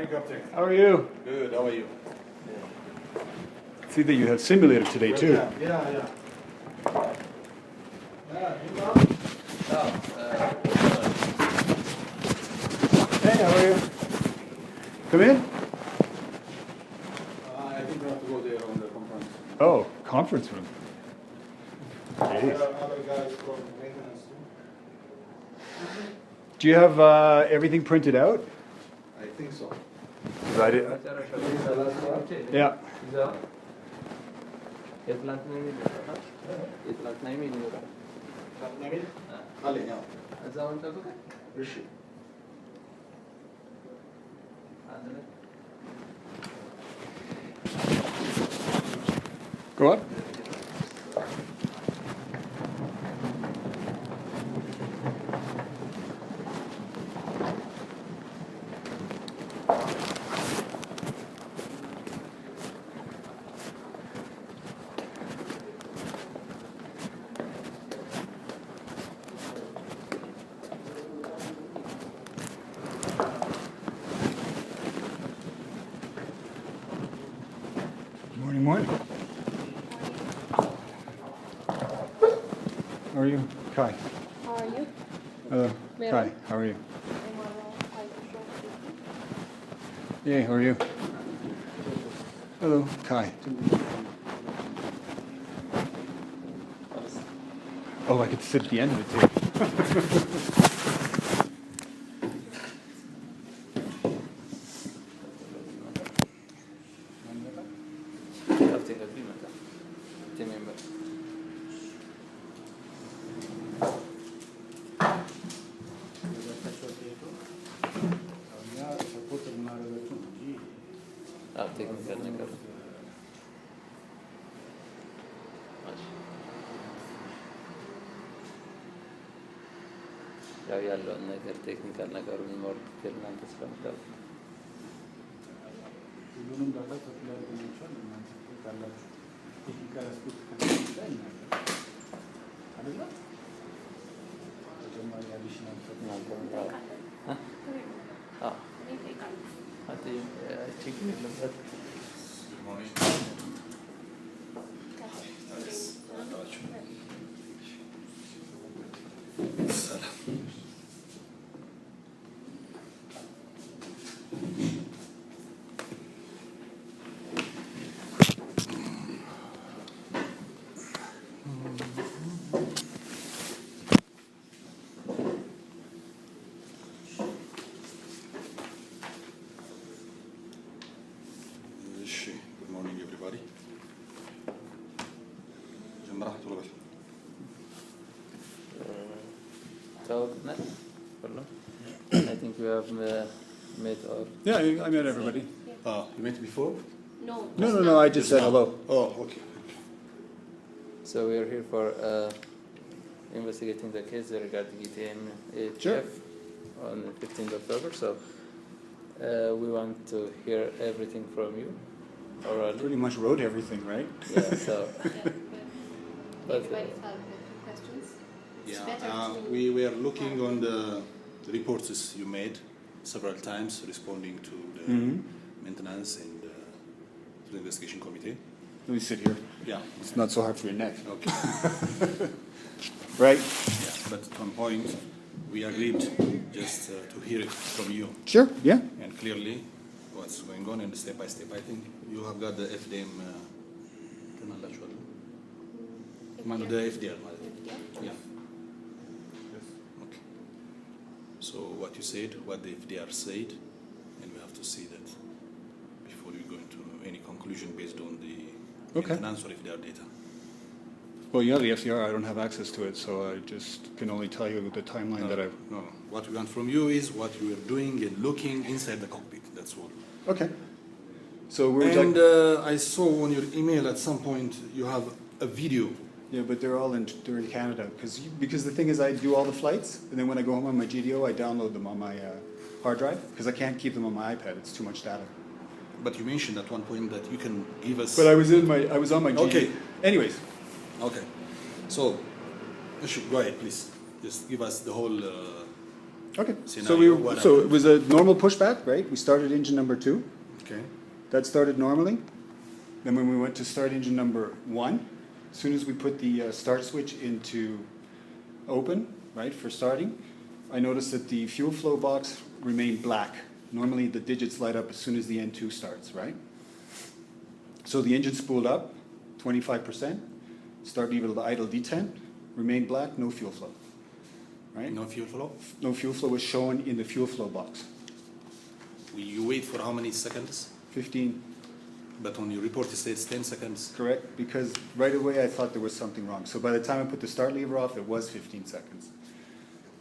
morning, Captain. How are you? Good, how are you? See that you have simulator today too. Yeah. Hey, how are you? Come in. I think we have to go there on the conference. Oh, conference room. Jeez. There are other guys from maintenance too. Do you have everything printed out? I think so. 'Cause I did. Yeah. Go up. Morning. How are you? Kai. How are you? Hello. Mary. Kai, how are you? I'm around 5 Yay, how are you? Hello. Kai. Oh, I could sit at the end of it too. ያው ያለውን ነገር ቴክኒካል ነገሩን ሞር እናንተ ስለምታውቁ ሁሉንም ዳታ ተክላል ብቻል እናንተ ካላችሁ ቴክኒካል አስፔክት ከዚህ ላይ አይደለ ተጨማሪ አዲሽናል ችግር የለበት። Good morning, everybody. ታወቅናል ሁሉም I think we have met all. Yeah, I met everybody. You met before? No. I just said hello. Oh, okay. So we are here for investigating the case regarding ETM Sure. on the 15th of October. So we want to hear everything from you orally. Pretty much wrote everything, right? Yeah, so but Anybody have questions? It's better to- We were looking on the reports you made several times, responding to the maintenance and the investigation committee. Let me sit here. Yeah. It's not so hard for your neck. Okay. Right? Yeah, but at one point, we agreed just to hear it from you. Sure, yeah. And clearly, what's going on and step by step. I think you have got the FDM. The FDR. Yeah. Okay. So what you said, what the FDR said, and we have to see that before we go into any conclusion based on the maintenance or FDR data. Well, yeah, the FDR, I don't have access to it, so I just can only tell you the timeline that I've... No. What we want from you is what you are doing and looking inside the cockpit. That's all. Okay. So we're And I saw on your email at some point you have a video. Yeah, but they're in Canada because the thing is I do all the flights and then when I go home on my GDO I download them on my hard drive because I can't keep them on my iPad. It's too much data. But you mentioned at one point that you can give us. But I was on my GDO. Okay. Anyways. Okay. So, go ahead, please. Just give us the whole Okay, scenario. so it was a normal pushback, right? We started engine number 2. Okay. That started normally. Then when we went to start engine number 1, as soon as we put the start switch into open, right, for starting, I noticed that the fuel flow box remained black. Normally the digits light up as soon as the N2 starts, right? So the engine spooled up, 25%, start lever the idle detent, remained black, no fuel flow, right? No fuel flow? No fuel flow was shown in the fuel flow box. You wait for how many seconds? 15. But on your report it says 10 seconds. Correct, because right away I thought there was something wrong. So by the time I put the start lever off, it was 15 seconds,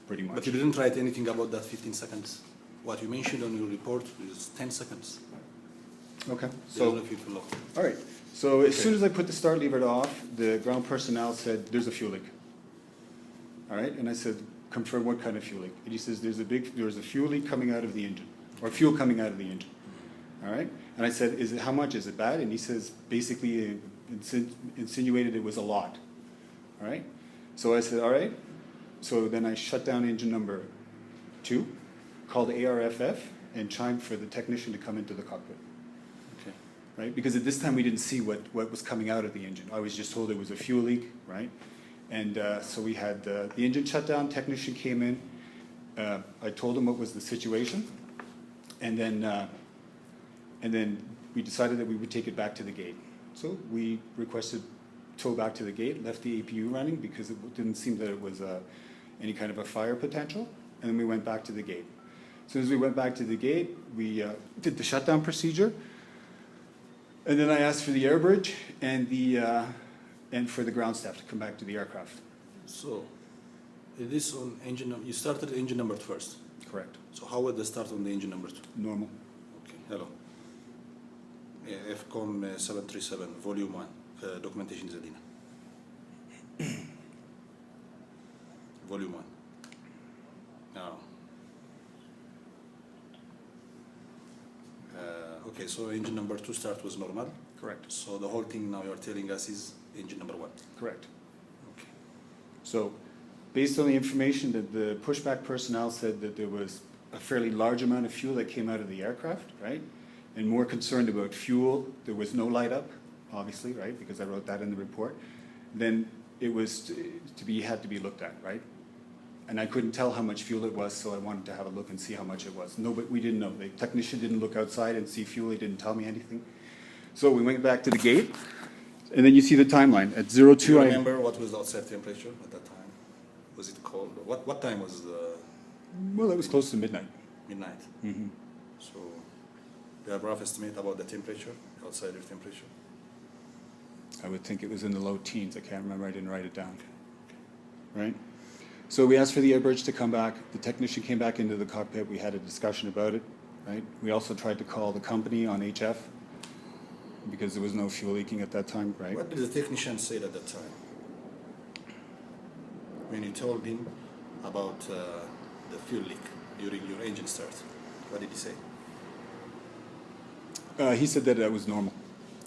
pretty much. But you didn't write anything about that 15 seconds. What you mentioned on your report is 10 seconds. Okay, So, so, no fuel flow. all right. So as soon as I put the start lever off, the ground personnel said, there's a fuel leak. All right, and I said, confirm what kind of fuel leak? And he says, there's a fuel leak coming out of the engine, or fuel coming out of the engine. All right, and I said, how much? Is it bad? And he says, basically insinuated it was a lot. All right, so I said, all right. So then I shut down engine number 2, called ARFF, and chimed for the technician to come into the cockpit. Okay. Right, because at this time we didn't see what was coming out of the engine. I was just told it was a fuel leak, right? And so we had the engine shut down, technician came in, I told him what was the situation, and then we decided that we would take it back to the gate. So we requested tow back to the gate, left the APU running because it didn't seem that it was any kind of a fire potential, and then we went back to the gate. As soon as we went back to the gate, we did the shutdown procedure, and then I asked for the air bridge and for the ground staff to come back to the aircraft. So, it is on engine, you started engine number first. Correct. So how was the start on the engine number 2? Normal. Okay, hello. FCOM 737, volume 1, documentation Zelina. Volume 1. Now. Okay, so engine number 2 start was normal. Correct. So the whole thing now you're telling us is engine number 1. Correct. Okay. So, based on the information that the pushback personnel said that there was a fairly large amount of fuel that came out of the aircraft, right? And more concerned about fuel, there was no light up, obviously, right? Because I wrote that in the report. Then it was had to be looked at, right? And I couldn't tell how much fuel it was, so I wanted to have a look and see how much it was. No, but we didn't know. The technician didn't look outside and see fuel. He didn't tell me anything. So we went back to the gate, and then you see the timeline. At 02, Do you remember what was the outside temperature at that time? Was it cold? What time was the well, it was close to midnight. midnight? Mm-hmm. So, do you have a rough estimate about the temperature, outside of temperature? I would think it was in the low teens. I can't remember. I didn't write it down. Right? So we asked for the air bridge to come back. The technician came back into the cockpit. We had a discussion about it. Right? We also tried to call the company on HF because there was no fuel leaking at that time. Right? What did the technician say at that time? When you told him about the fuel leak during your engine start, what did he say? He said that was normal.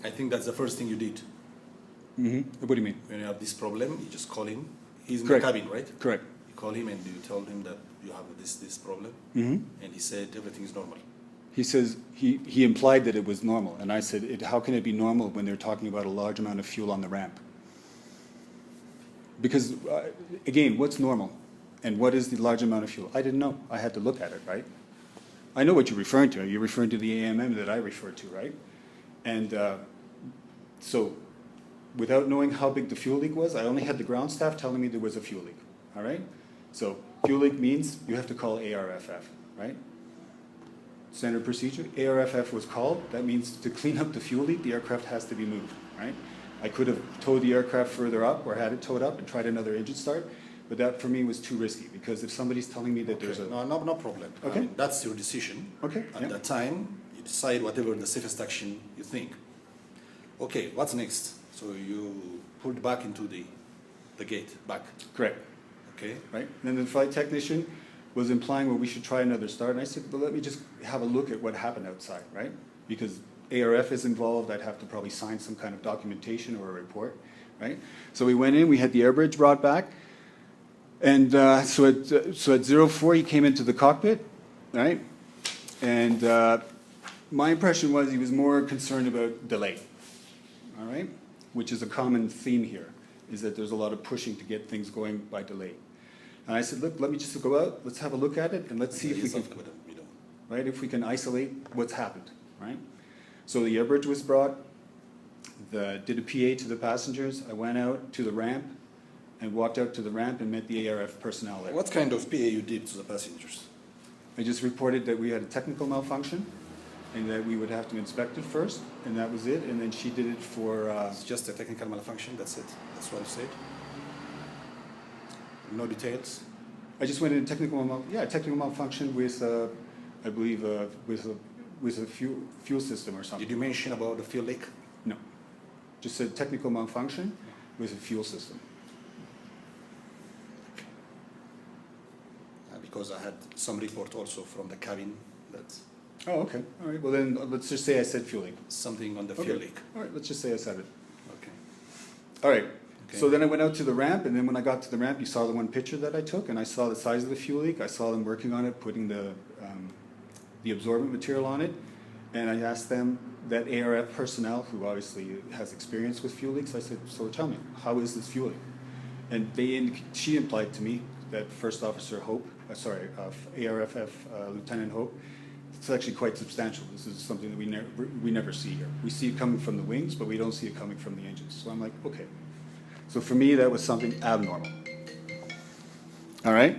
I think that's the first thing you did. Mm-hmm. What do you mean? When you have this problem, you just call him. He's in Correct. the cabin, right? Correct. You call him and you told him that you have this problem, Mm-hmm. and he said everything is normal. He says he implied that it was normal, and I said, how can it be normal when they're talking about a large amount of fuel on the ramp? Because again, what's normal, and what is the large amount of fuel? I didn't know. I had to look at it, right? I know what you're referring to. You're referring to the AMM that I referred to, right? And so, without knowing how big the fuel leak was, I only had the ground staff telling me there was a fuel leak. All right. So fuel leak means you have to call ARFF, right? Standard procedure. ARFF was called. That means to clean up the fuel leak, the aircraft has to be moved, right? I could have towed the aircraft further up or had it towed up and tried another engine start, but that for me was too risky because if somebody's telling me that there's a no problem. Okay. I mean, that's your decision. Okay, At yeah. that time, you decide whatever the safest action you think. Okay, what's next? So you pulled back into the gate, back. correct, Okay. right? And then the flight technician was implying, well, we should try another start, and I said, well, let me just have a look at what happened outside, right? Because ARF is involved, I'd have to probably sign some kind of documentation or a report, right? So we went in, we had the air bridge brought back, And so at 04, he came into the cockpit, right? And my impression was he was more concerned about delay, all right? Which is a common theme here, is that there's a lot of pushing to get things going by delay. And I said, look, let me just go out, let's have a look at it, and let's see if we can, right, if we can isolate what's happened, right? So the air bridge was brought, did a PA to the passengers. I went out to the ramp and walked out to the ramp and met the ARF personnel there. What kind of PA you did to the passengers? I just reported that we had a technical malfunction and that we would have to inspect it first, and that was it. And then she did it for... It's just a technical malfunction, that's it? That's what you said? No details? I just went in technical malfunction with, I believe, with a fuel system or something. Did you mention about the fuel leak? No. Just a technical malfunction with a fuel system. Because I had some report also from the cabin that Oh, okay. All right. Well, then let's just say I said fuel leak. something on the Okay. fuel leak. All right. Let's just say I said it. Okay. All right. Okay. So then I went out to the ramp, and then when I got to the ramp, you saw the one picture that I took, and I saw the size of the fuel leak. I saw them working on it, putting the absorbent material on it, and I asked them, that ARF personnel, who obviously has experience with fuel leaks, I said, so tell me, how is this fuel leak? And she implied to me that First Officer Hope, ARFF Lieutenant Hope, it's actually quite substantial. This is something that we never see here. We see it coming from the wings, but we don't see it coming from the engines. So I'm like, okay. So for me, that was something abnormal. All right?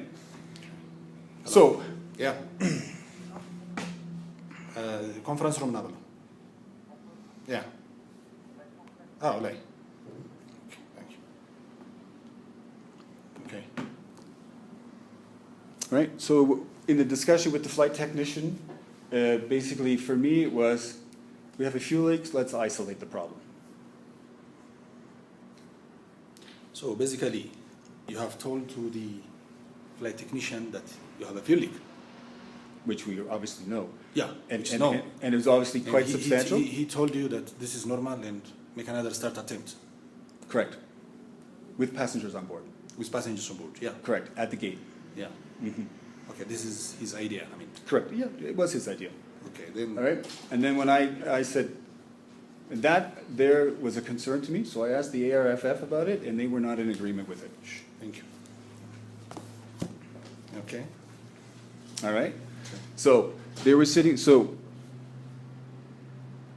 So, Yeah. Conference room Naval. Yeah. Oh, okay. Thank you. Okay. right, so in the discussion with the flight technician, basically for me it was, we have a fuel leak, let's isolate the problem. So basically, you have told to the flight technician that you have a fuel leak. Which we obviously know. Yeah, And no. it was obviously And quite he- substantial. He told you that this is normal and make another start attempt Correct. With passengers on board. with passengers on board. Yeah, Correct, at the gate. yeah. Okay, this is his idea. I mean, Correct, yeah, it was his idea. okay, then All right, and then when I said, that there was a concern to me, so I asked the ARFF about it, and they were not in agreement with it. thank you. Okay. All right? So they were sitting, so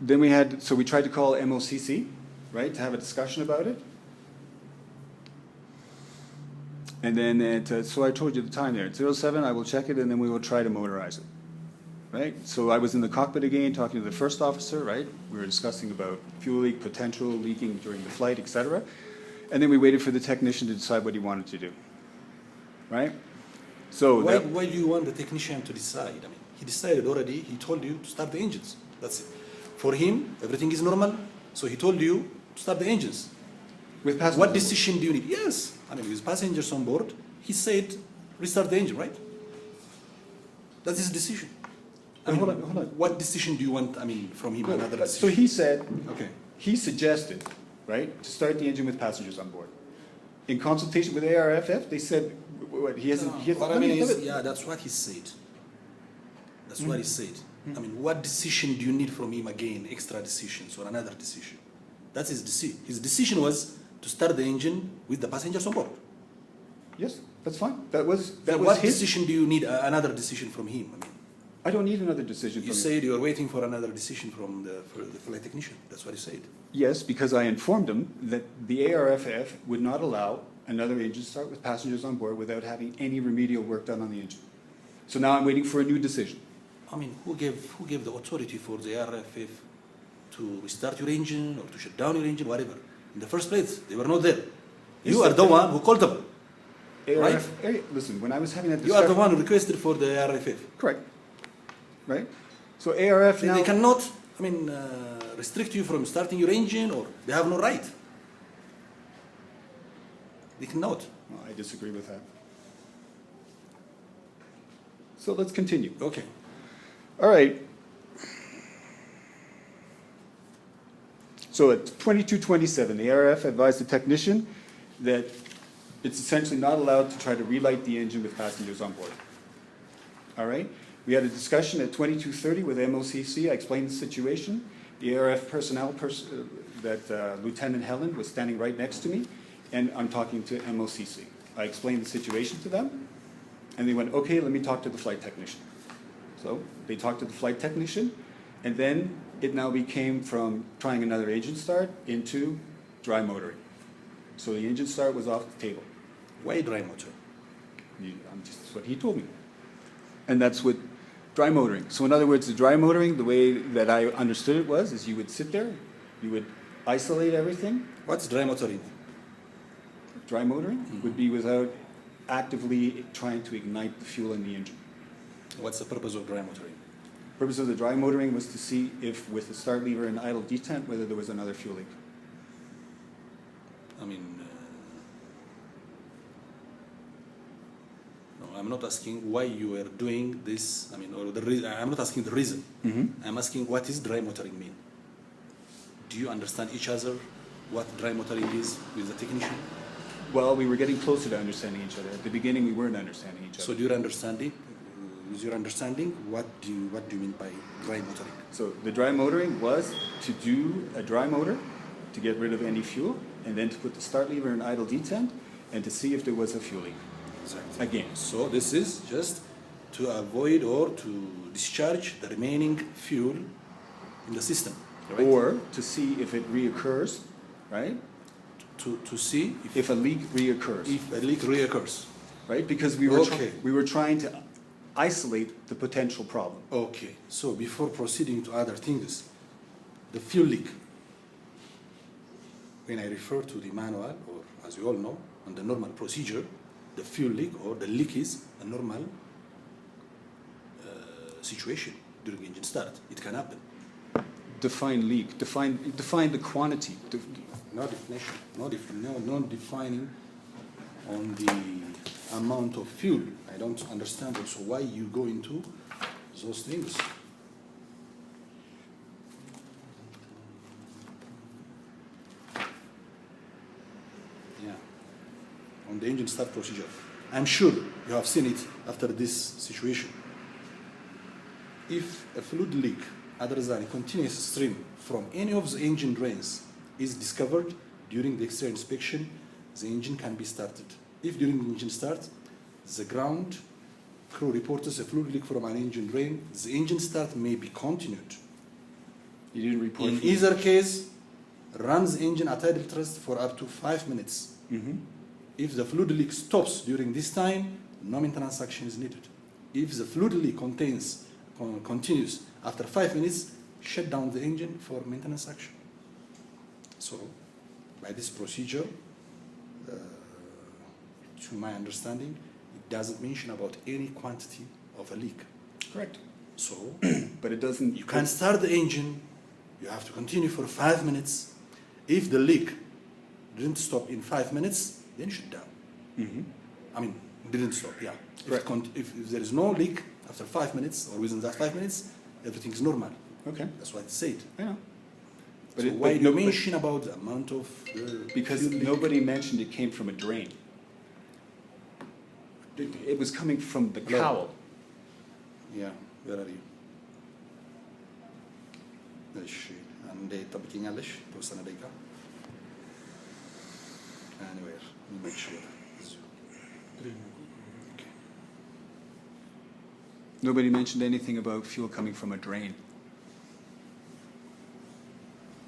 then we tried to call MOCC, right, to have a discussion about it. And then, so I told you the time there, at 07, I will check it, and then we will try to motorize it, right? So I was in the cockpit again, talking to the first officer, right? We were discussing about fuel leak, potential leaking during the flight, et cetera. And then we waited for the technician to decide what he wanted to do, right? So Why do you want the technician to decide? I mean, he decided already. He told you to start the engines. That's it. For him, everything is normal. So he told you to start the engines. with passengers. What decision do you need? Yes. I mean, with passengers on board, he said restart the engine, right? That's his decision. I mean, Hold on. What decision do you want? I mean, from him, another So decision. he said, Okay. he suggested, right, to start the engine with passengers on board. In consultation with ARFF, they said, what, he hasn't, What I mean is, yeah, that's what he said. That's what he said. I mean, what decision do you need from him again? Extra decisions or another decision? That's his decision. His decision was to start the engine with the passengers on board. Yes, that's fine. That was So his. what decision do you need? Another decision from him? I mean, I don't need another decision you from him. said you are waiting for another decision from the flight technician. That's what you said. Yes, because I informed him that the ARFF would not allow another engine to start with passengers on board without having any remedial work done on the engine. So now I'm waiting for a new decision. I mean, who gave the authority for the RFF to restart your engine or to shut down your engine, whatever? In the first place, they were not there. You are the one who called them. Right. Listen, when I was having that You discussion... are the one who requested for the RFF. Correct. Right? So ARF now... They cannot, I mean, restrict you from starting your engine, or they have no right. They cannot. Well, I disagree with that. So let's continue. Okay. All right. So at 22:27, the ARF advised the technician that It's essentially not allowed to try to relight the engine with passengers on board. All right? We had a discussion at 22:30 with MOCC. I explained the situation. The ARF personnel Lieutenant Helen was standing right next to me, and I'm talking to MOCC. I explained the situation to them, and they went, okay, let me talk to the flight technician. So they talked to the flight technician, and then it now became from trying another engine start into dry motoring. So the engine start was off the table. Why dry motor? That's what he told me. And that's what dry motoring. So in other words, the dry motoring, the way that I understood it was, is you would sit there, you would isolate everything. What's dry motoring? Dry motoring would be without actively trying to ignite the fuel in the engine. What's the purpose of dry motoring? The purpose of the dry motoring was to see if, with the start lever and idle detent, whether there was another fuel leak. I mean, no, I'm not asking why you are doing this. I mean, or the reason. I'm not asking the reason. I'm asking what is dry motoring mean. Do you understand each other? What dry motoring is with the technician? Well, we were getting closer to understanding each other. At the beginning, we weren't understanding each other. So, do you understand it? With your understanding, what do you mean by dry motoring? So the dry motoring was to do a dry motor to get rid of any fuel, and then to put the start lever in idle detent, and to see if there was a fuel leak. Exactly. Again. So this is just to avoid or to discharge the remaining fuel in the system, right? Or to see if it reoccurs, right? To see If a leak reoccurs, if a leak reoccurs. right? Because we were Okay. we were trying to isolate the potential problem. Okay, so before proceeding to other things, the fuel leak. When I refer to the manual, or as you all know, on the normal procedure, the fuel leak or the leak is a normal situation during engine start. It can happen. Define leak. Define the quantity. No definition. No defining on the amount of fuel. I don't understand also why you go into those things. Yeah. On the engine start procedure. I'm sure you have seen it after this situation. If a fluid leak other than a continuous stream from any of the engine drains is discovered during the exterior inspection, the engine can be started. If during the engine start, the ground crew reports a fluid leak from an engine drain, the engine start may be continued. You didn't report. In either case, run the engine at idle thrust for up to 5 minutes. If the fluid leak stops during this time, no maintenance action is needed. If the fluid leak continues after 5 minutes, shut down the engine for maintenance action. So, by this procedure, to my understanding, it doesn't mention about any quantity of a leak. Correct. So, But it doesn't. you can start the engine, you have to continue for 5 minutes. If the leak didn't stop in 5 minutes, then shut down. I mean, didn't stop, yeah. If there is no leak after 5 minutes, or within that 5 minutes, everything is normal. Okay. That's what it said. I know. But so why do you mention about the amount of because fuel leak? nobody mentioned it came from a drain. It was coming from the Hello? cowl. Yeah, where are you? እሺ አንዴ ጠብቂኛለሽ ተወሰነ ደቂቃ anywhere make sure okay. Nobody mentioned anything about fuel coming from a drain.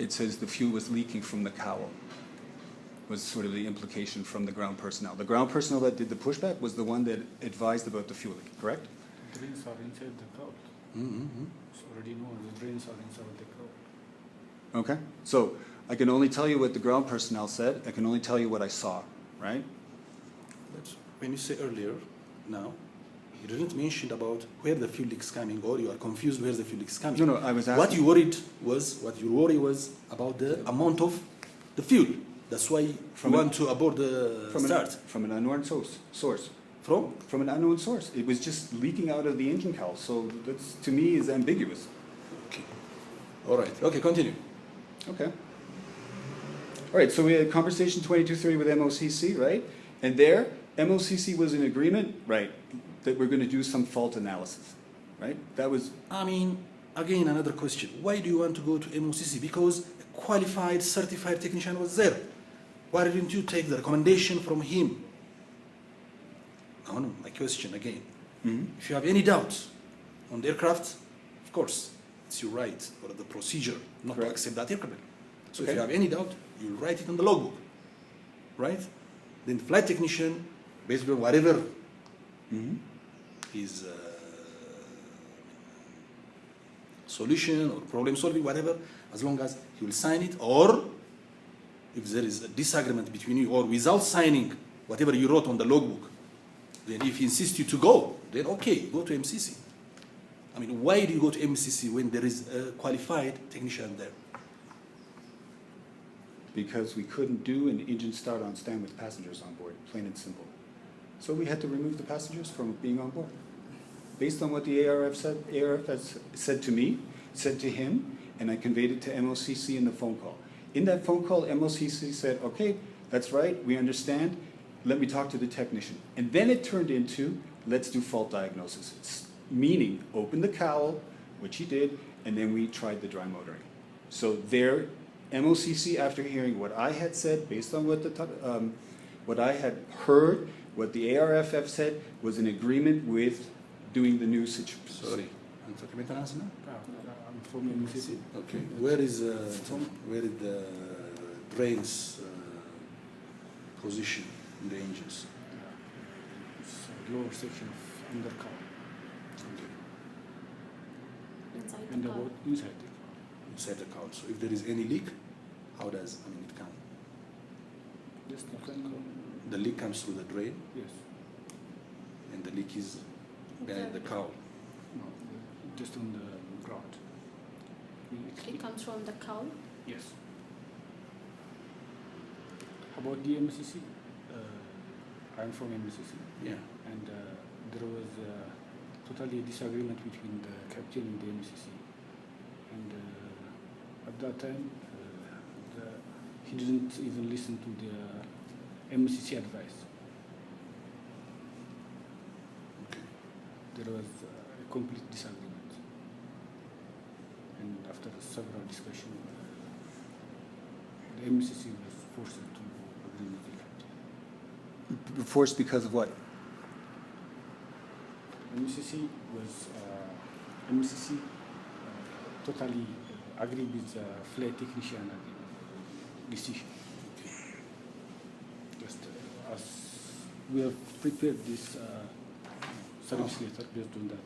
It says the fuel was leaking from the cowl, was sort of the implication from the ground personnel. The ground personnel that did the pushback was the one that advised about the fuel leak, correct? The drains are inside the cowl. So already know the drains are inside the cowl. Okay. So I can only tell you what the ground personnel said. I can only tell you what I saw, right? But when you say earlier now you didn't mention about where the fuel leak is coming, or you are confused where the fuel leak is coming. No, I was asking. What your worry was about the amount of the fuel. That's why you want to abort the start. From an unknown source. From an unknown source. It was just leaking out of the engine cowl. So that's, to me, is ambiguous. Okay. All right. Okay, continue. Okay. All right, so we had conversation 22:30 with MOCC, right? And there, MOCC was in agreement, right, that we're going to do some fault analysis, right? That was, I mean, again, another question. Why do you want to go to MOCC? Because a qualified, certified technician was there. Why didn't you take the recommendation from him? No, my question again. If you have any doubts on the aircraft, of course, it's your right or the procedure not Correct. to accept that aircraft. So Okay. if you have any doubt, you write it on the logbook, right? Then the flight technician, based on whatever his solution or problem solving, whatever, as long as he will sign it, or if there is a disagreement between you, or without signing whatever you wrote on the logbook, then if he insists you to go, then okay, go to MCC. I mean, why do you go to MCC when there is a qualified technician there? because we couldn't do an engine start on stand with passengers on board, plain and simple. So we had to remove the passengers from being on board. Based on what the ARF has said to me, said to him, and I conveyed it to MOCC in the phone call. In that phone call, MOCC said, okay, that's right, we understand, let me talk to the technician. And then it turned into, let's do fault diagnosis. Meaning, open the cowl, which he did, and then we tried the dry motoring. So there, MOCC, after hearing what I had said, based on what I had heard, what the ARFF said, was in agreement with doing the new situation. Sorry. Maintenance now? I'm from MCC. Okay. Where is the drains position in the engines? It's a lower section of undercover. Okay. Inside And the car. about inside the car. Inside the cowl. So if there is any leak, how does, I mean, it can? Just inside the car. The leak comes through the drain, Yes. and the leak is behind the cowl. No, just on the ground. It comes from the cowl. Yes. About the MCC, I'm from MCC, Yeah. and there was totally disagreement between the captain and the MCC. And at that time, he didn't even listen to the MCC advice. Okay. There was a complete disagreement. And after several discussions, the MCC was forced to agree with the captain. Forced because of what? MCC was totally agree with the flight technician decision. Just as we have prepared this service letter based on that.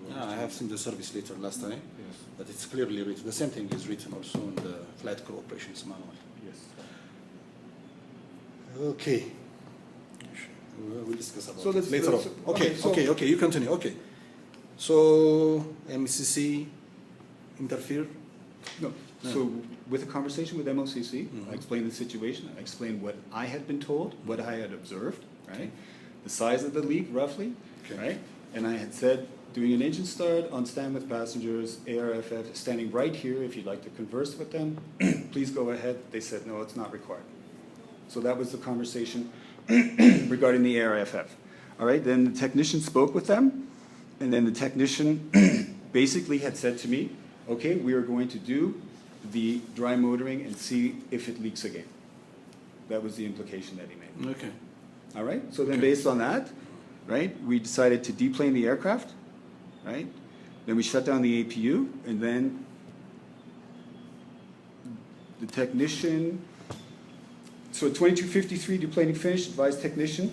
Yeah, I have seen the service letter last time, Yes. but it's clearly written. The same thing is written also in the flight crew operations manual. Yes. Okay. We'll discuss about So it let's- later on. let's- Okay, okay, so- okay, you continue. Okay. So MCC interfere? No. No. So with a conversation with MOCC, Mhm. I explained the situation, I explained what I had been told, what I had observed, right? Okay. The size of the leak roughly, Okay. right? And I had said, doing an engine start on stand with passengers, ARFF is standing right here. If you'd like to converse with them, please go ahead. They said, no, it's not required. So that was the conversation regarding the ARFF. All right, then the technician spoke with them, and then the technician basically had said to me, okay, we are going to do the dry motoring and see if it leaks again. That was the implication that he made. Okay. All right, so then Okay. based on that, right, we decided to deplane the aircraft, right? Then we shut down the APU, and then the technician, so at 22:53, deplaning finished, advised technician,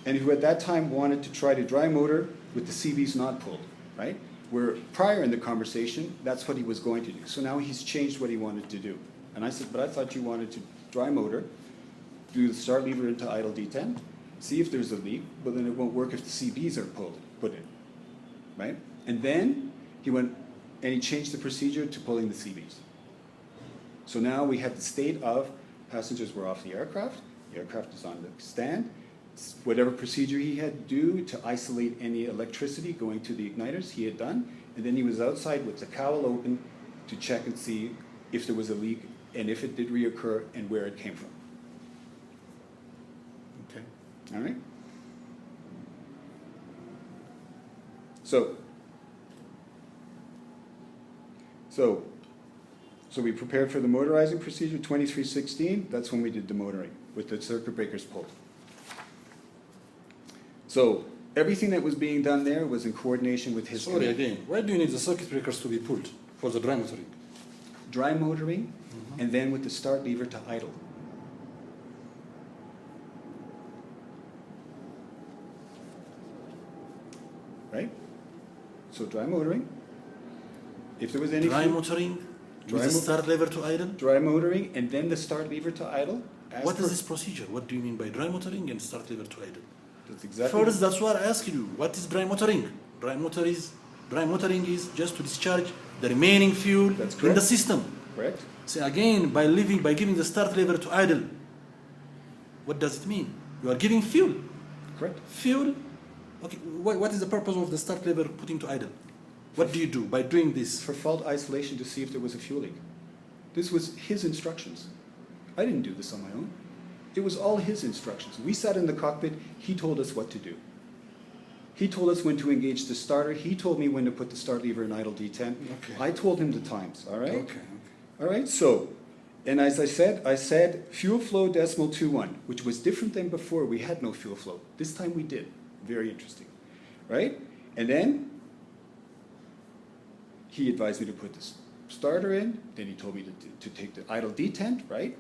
and who at that time wanted to try to dry motor with the CVs not pulled, right? Where prior in the conversation, that's what he was going to do. So now he's changed what he wanted to do. And I said, but I thought you wanted to dry motor, do the start lever into idle detent, see if there's a leak, but then it won't work if the CVs are put in, right? And then he went, and he changed the procedure to pulling the CVs. So now we have the state of passengers were off the aircraft is on the stand, whatever procedure he had to do to isolate any electricity going to the igniters, he had done, and then he was outside with the cowl open to check and see if there was a leak, and if it did reoccur, and where it came from. Okay. All right? So we prepared for the motorizing procedure, 2316, that's when we did the motoring, with the circuit breakers pulled. So everything that was being done there was in coordination with his Sorry command. again. Why do you need the circuit breakers to be pulled for the dry motoring? Dry motoring, and then with the start lever to idle. Right? So dry motoring. If there was any Dry motoring Dry with the mo- start lever to idle? dry motoring, and then the start lever to idle. What is this procedure? What do you mean by dry motoring and start lever to idle? That's exactly. First, that's what I asked you. What is dry motoring? Dry motoring is just to discharge the remaining fuel That's in correct. the system. Correct. So again, by giving the start lever to idle, what does it mean? You are giving fuel. Correct. Fuel. Okay. What is the purpose of the start lever putting to idle? What do you do by doing this? For fault isolation to see if there was a fuel leak. This was his instructions. I didn't do this on my own. It was all his instructions. We sat in the cockpit. He told us what to do. He told us when to engage the starter. He told me when to put the start lever in idle detent. Okay. I told him the times. All right. Okay. All right. So, and as I said fuel flow decimal 2-1, which was different than before. We had no fuel flow. This time we did. Very interesting. Right. And then he advised me to put this starter in. Then he told me to take the idle detent. Right.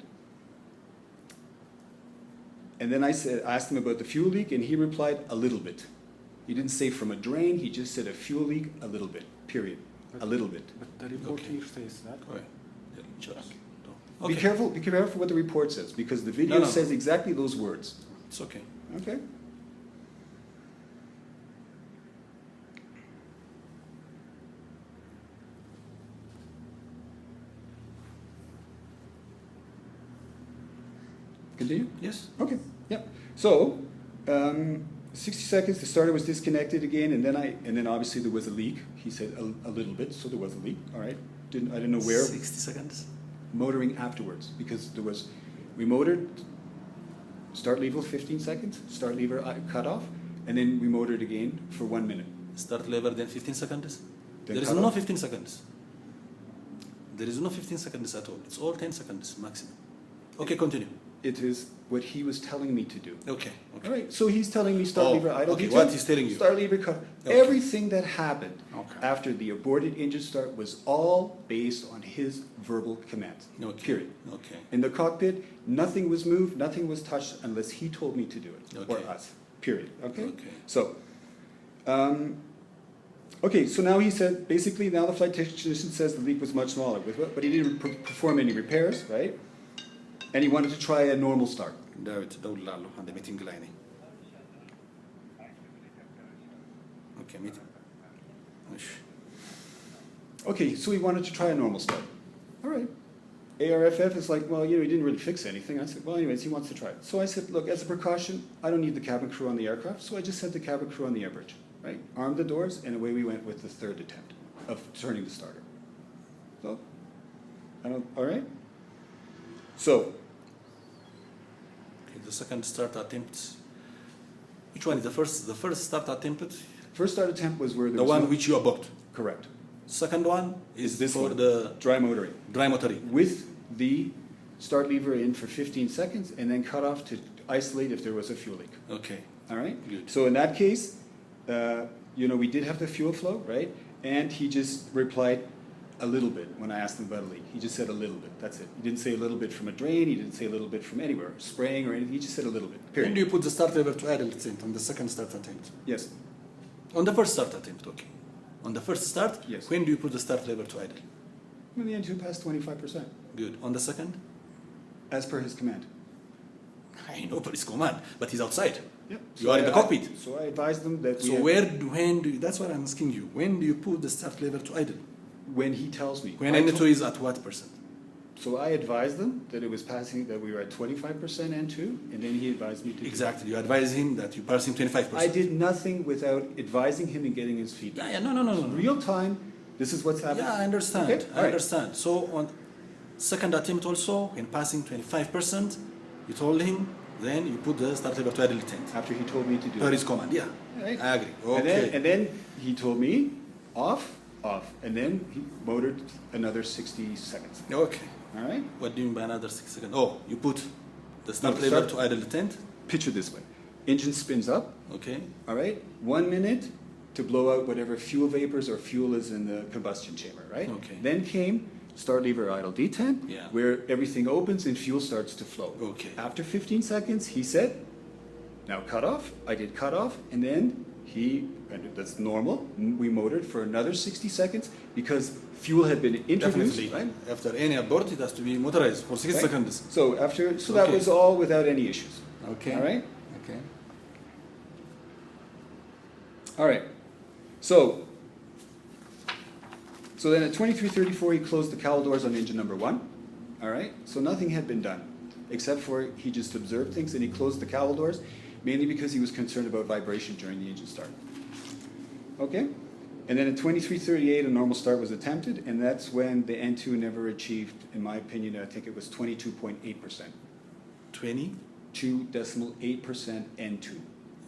And then I asked him about the fuel leak, and he replied, a little bit. He didn't say from a drain, he just said a fuel leak, a little bit, period. A little bit. But the report Okay. here says that. Okay. Yeah, just- Be careful what the report says, because the video No. says exactly those words. It's okay. Okay? Continue? Yes. Okay, yep. So, 60 seconds, the starter was disconnected again, and then obviously there was a leak. He said a little bit, so there was a leak, all right. I didn't know where. 60 seconds. Motoring afterwards, because we motored, start lever 15 seconds, start lever cut off, and then we motored again for 1 minute. Start lever, then 15 seconds. Then There is cut no off. 15 seconds. There is no 15 seconds at all. It's all 10 seconds maximum. Okay, continue. It is what he was telling me to do. Okay. All right, so he's telling me start Oh, lever idle. okay, detent, what he's telling you. Start lever cut. Okay. Everything that happened Okay. after the aborted engine start was all based on his verbal commands. Okay. Period. Okay. In the cockpit, nothing was moved, nothing was touched unless he told me to do it, or Okay. us. Period. Okay. Okay. So, okay. So now he said basically now the flight technician says the leak was much smaller, but he didn't perform any repairs, right? And he wanted to try a normal start. داود دولة عند meeting line. Okay, meeting. Ish. Okay, so he wanted to try a normal start. All right. ARFF is like, well, he didn't really fix anything. I said, well, anyways, he wants to try it. So I said, look, as a precaution, I don't need the cabin crew on the aircraft, so I just sent the cabin crew on the air bridge, right? Armed the doors, and away we went with the third attempt of turning the starter. So, all right? So, Okay, the second start attempt. Which one is the first? The first start attempt, first start attempt was where there the was one no- which you abort. Correct. Second one is This for one. the Dry motoring. dry motoring. With the start lever in for 15 seconds, and then cut off to isolate if there was a fuel leak. Okay. All right? Good. So in that case, we did have the fuel flow, right? And he just replied a little bit when I asked him about a leak. He just said a little bit. That's it. He didn't say a little bit from a drain. He didn't say a little bit from anywhere, spraying or anything. He just said a little bit. When Period. do you put the start lever to idle attempt on the second start attempt? Yes. On the first start attempt, okay. On the first start, Yes. when do you put the start lever to idle? When the N2 passed 25%, Good. On the second? as per his command. I know, but it's command, but he's outside. Yep. You are in the cockpit. So I advised them that So when do you, that's what I'm asking you. When do you put the start lever to idle? when he tells me. When I N2 told- is at what percent? So I advised them that it was passing, that we were at 25% N2, and then he advised me to. Exactly. You advise him that you pass him 25%. I did nothing without advising him and getting his feedback. Yeah, no. Real time, this is what's happening. Yeah, I understand. Okay, all I right. understand. So on second attempt also, when passing 25%, you told him Then you put the start lever to idle detent. After he told me to do Per it. his command, yeah. Right. I agree. And Okay. then he told me off, and then he motored another 60 seconds. Okay. All right? What do you mean by another 6 seconds? Oh, you put the start No, lever start- to idle detent. Picture this way. Engine spins up, Okay. all right? 1 minute to blow out whatever fuel vapors or fuel is in the combustion chamber, right? Okay. Then came start lever idle detent, Yeah. where everything opens and fuel starts to flow. Okay. After 15 seconds, he said, now cut off. I did cut off, and then and that's normal. We motored for another 60 seconds because fuel had been introduced, Definitely. right? After any abort, it has to be motorized for 6 Right? seconds. So that Okay. was all without any issues. Okay. All right? Okay. All right. So then at 23:34, he closed the cowl doors on engine number 1. All right? So nothing had been done, except for he just observed things and he closed the cowl doors, mainly because he was concerned about vibration during the engine start. Okay? And then at 23:38, a normal start was attempted, and that's when the N2 never achieved, in my opinion, I think it was 22.8%. 20. 2.8% N2.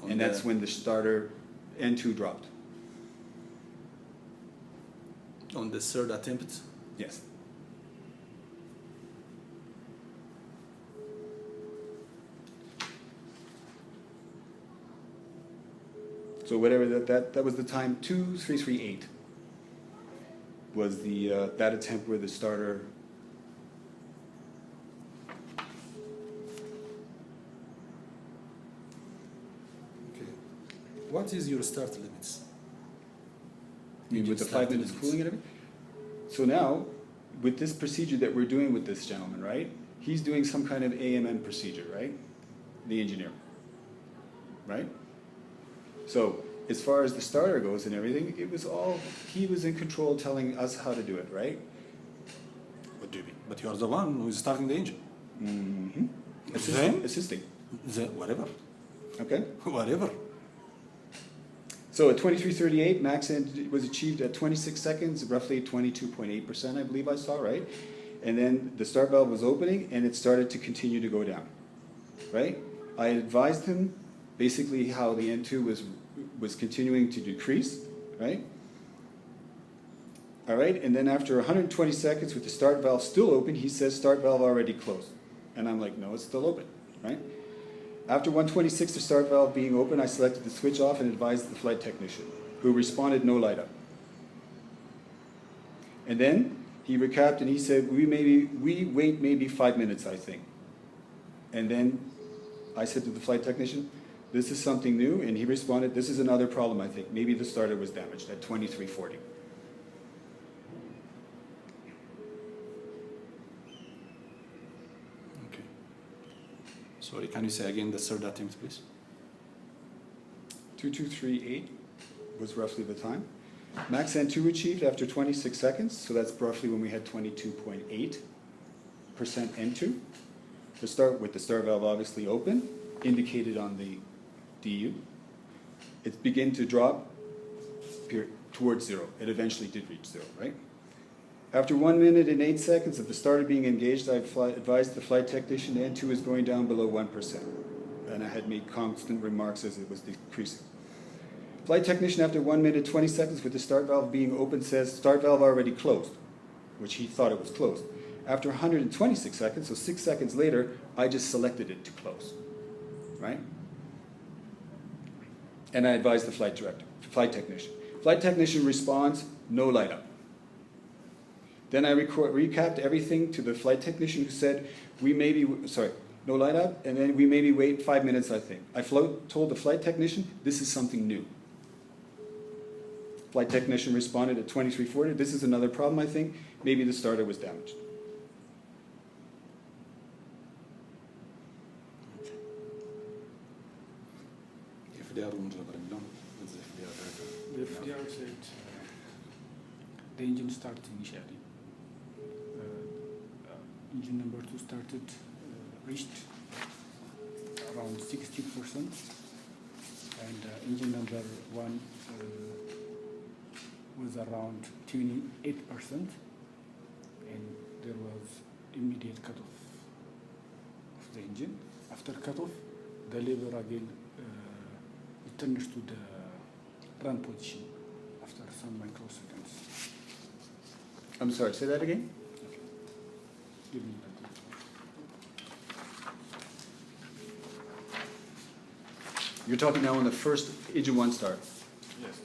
On And that's the- when the starter N2 dropped. On the third attempt. Yes. So whatever that was the time 2338 was the that attempt where the starter. Okay. What is your start limits? I mean, with the Start 5 minutes limits. cooling and everything. So now, with this procedure that we're doing with this gentleman, right? He's doing some kind of AMM procedure, right? The engineer, right? So as far as the starter goes and everything, it was all he was in control, telling us how to do it, right? What do you mean? But you are the one who is starting the engine. Mm-hmm. Then? Assisting. Whatever. Okay. Whatever. So at 23:38, max end was achieved at 26 seconds, roughly 22.8%, I believe I saw, right? And then the start valve was opening, and it started to continue to go down, right? I advised him basically how the N2 was continuing to decrease, right? All right, and then after 120 seconds with the start valve still open, he says start valve already closed. And I'm like, no, it's still open, right? After 126, the start valve being open, I selected the switch off and advised the flight technician, who responded no light up. And then he recapped and he said, we wait maybe 5 minutes, I think. And then I said to the flight technician, this is something new, and he responded, this is another problem, I think. Maybe the starter was damaged at 23:40. Okay. Sorry, can you say again the third attempt, please? 2238 was roughly the time. Max N2 achieved after 26 seconds, so that's roughly when we had 22.8% N2. The start with the start valve obviously open, indicated on the DU. It began to drop towards zero. It eventually did reach zero, right? After 1 minute and 8 seconds of the starter being engaged, I advised the flight technician the N2 is going down below 1%. And I had made constant remarks as it was decreasing. Flight technician, after 1 minute 20 seconds with the start valve being open, says start valve already closed, which he thought it was closed. After 126 seconds, so 6 seconds later, I just selected it to close, right? And I advised the flight technician. Flight technician responds, no light up. Then I recapped everything to the flight technician, who said, no light up, and then we maybe wait 5 minutes, I think. I told the flight technician, this is something new. Flight technician responded at 23:40, this is another problem, I think. Maybe the starter was damaged. FDR the FDR. The FDR said the engine started initially. Engine number 2 started, reached around 60%, and engine number 1 was around 28%, and there was immediate cut-off of the engine after cutoff, the lever again returns to the run position after some microseconds. I'm sorry, say that again? Give me that. You're talking now on the first engine 1 start. Yes.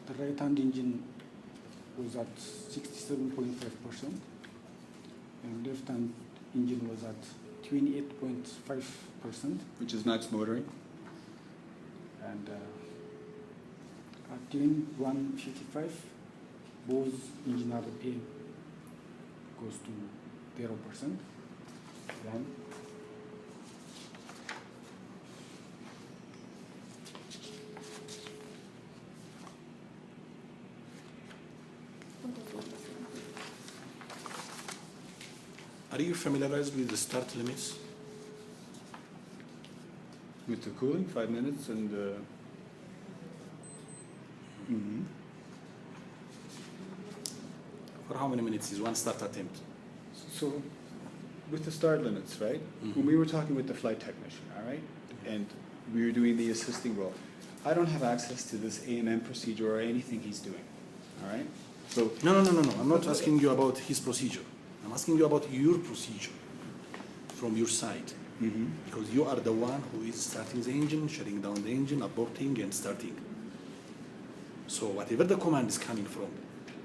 The right-hand engine was at 67.5%, and left-hand engine was at 28.5%, Which is max motoring. and at 155, both engine RPM goes to 0%. Then Are you familiarized with the start limits? With the cooling, 5 minutes, and For how many minutes is one start attempt? so with the start limits, right? When we were talking with the flight technician, all right, and we were doing the assisting role, I don't have access to this AMM procedure or anything he's doing, all right? So No. I'm not asking you about his procedure. I'm asking you about your procedure from your side. Because you are the one who is starting the engine, shutting down the engine, aborting and starting. So whatever the command is coming from,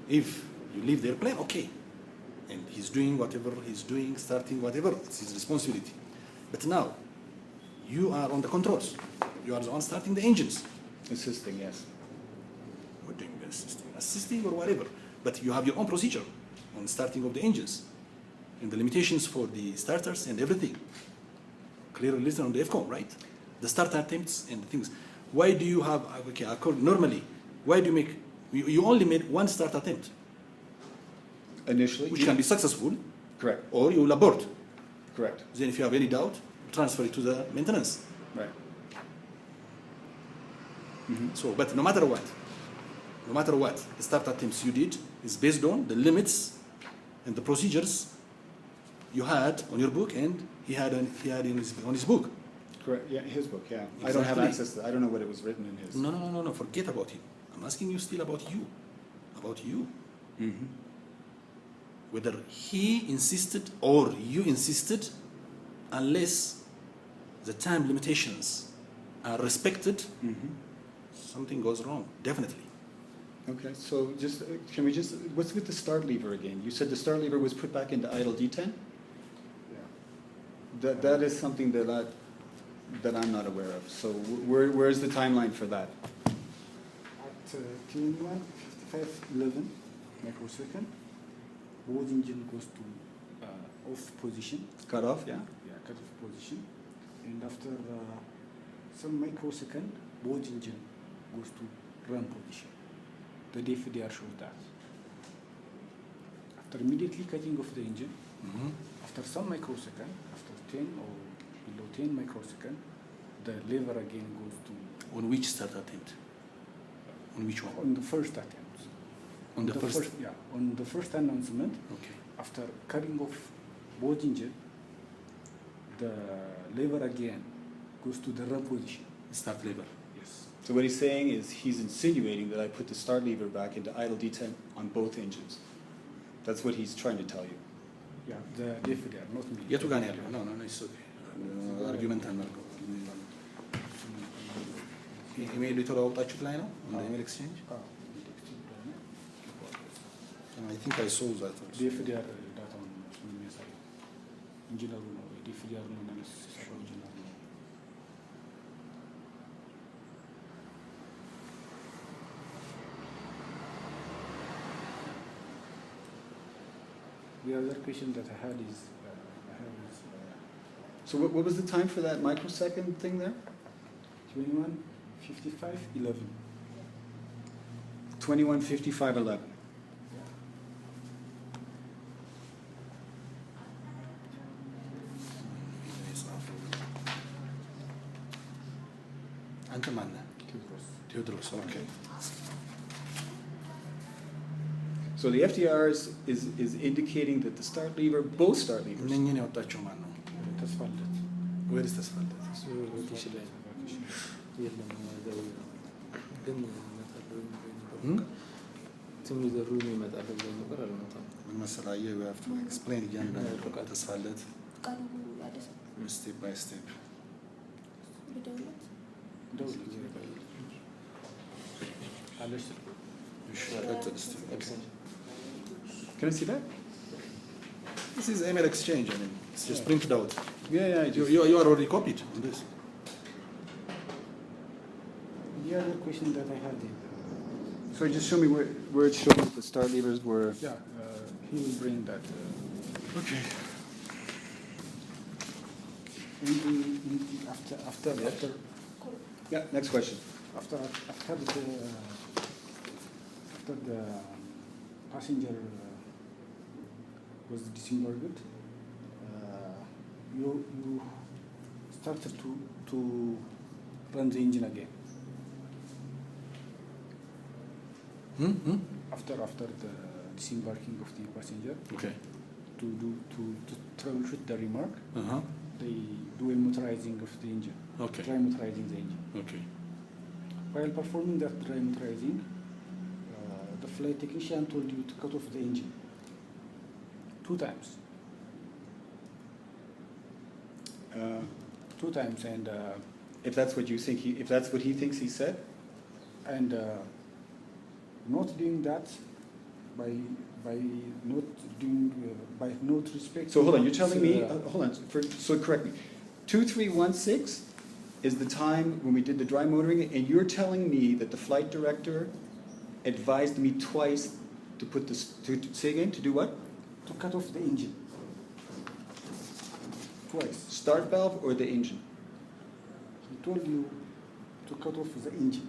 if you leave the airplane, okay. And he's doing whatever he's doing, starting whatever, it's his responsibility. But now, you are on the controls. You are the one starting the engines. assisting, yes. Or doing the assisting or whatever. But you have your own procedure on starting of the engines and the limitations for the starters and everything. Clearly listed on the FCOM, right? The start attempts and the things. Why do you have, okay, normally, why do you make, you only made one start attempt, Initially, which can be successful, correct, or you will abort. correct, Then if you have any doubt, transfer it to the maintenance. right. So, but no matter what, the start attempts you did is based on the limits and the procedures you had on your book and he had on his book. Correct. Yeah, his book. Yeah, I don't have Exactly. access to. I don't know what it was written in his. No. Forget about him. I'm asking you still about you. About you. Whether he insisted or you insisted, unless the time limitations are respected, something goes wrong. Definitely. Okay, so just can we just what's with the start lever again? You said the start lever was put back into idle D10. yeah. That is something that I'm not aware of. So where's the timeline for that? At 21:55:11 microsecond, both engine goes to off position. Cut off, yeah. Yeah, cut off position, and after some microsecond, both engine goes to run position. The DFDR shows that. After immediately cutting off the engine, after some microsecond, after 10 or below 10 microsecond, the lever again goes to On which start attempt? On which one? on the first attempt. On the first. Yeah, on the first announcement, Okay. after cutting off both engine, the lever again goes to the run position. Start lever. Yes. So what he's saying is he's insinuating that I put the start lever back into idle D10 on both engines. That's what he's trying to tell you. Yeah, the DFDR, not me. የቱ ጋር ነው ያለው? No, it's okay. አርጊመንት አናድርገው። ኢሜይሉ የተለዋወጣችሁት ላይ ነው? እንደ ኢሜይል ኤክስቼንጅ? I think I saw that also. DFDR ዳታውን ነው የሚያሳየው። ኢንጂነሩ ነው DFDR ነው ማለት ሲሰራው ኢንጂነሩ ነው። The other question that I had is, So what was the time for that microsecond thing there? 21:55:11. 21:55:11. أنت معنا Theodros. Okay. So the FDR is indicating that the start lever, both start levers. منين يوطاቸው ማን ነው? ተስፋለት Where is ተስፋለት? እሱ ቫኬሽን ላይ ነው። የለም እዛው ግን እመጣለሁ ትም ይዘሩ ይመጣል ብሎ ነበር አልመጣም። ምን መሰለህ you have to explain እያንዳንዱ ተስፋለት ቃሉ ያደስ step by step. ልደውልለት አለሽ እሺ ቀጥል እስቲ። Can I see that? This is email exchange. I mean, it's just printed out. Yeah, I do. You are already copied on this. the other question that I had is So just show me where it shows the start levers were. he will bring that Okay. after Yeah, next question. after the passenger was disembarked, you started to run the engine again. After the disembarking of the passenger, Okay. to troubleshoot the remark, they do a motorizing of the engine. Okay. Dry motorizing the engine. Okay. While performing that dry motorizing, the flight technician told you to cut off the engine 2 times. 2 times, and If that's what you think if that's what he thinks he said. Not doing that by not respecting. So hold on, you're telling me hold on. So correct me. 2316 is the time when we did the dry motoring, and you're telling me that the flight director advised me twice to put this to say again to do what? To cut off the engine. Twice. Start valve or the engine? He told you to cut off the engine.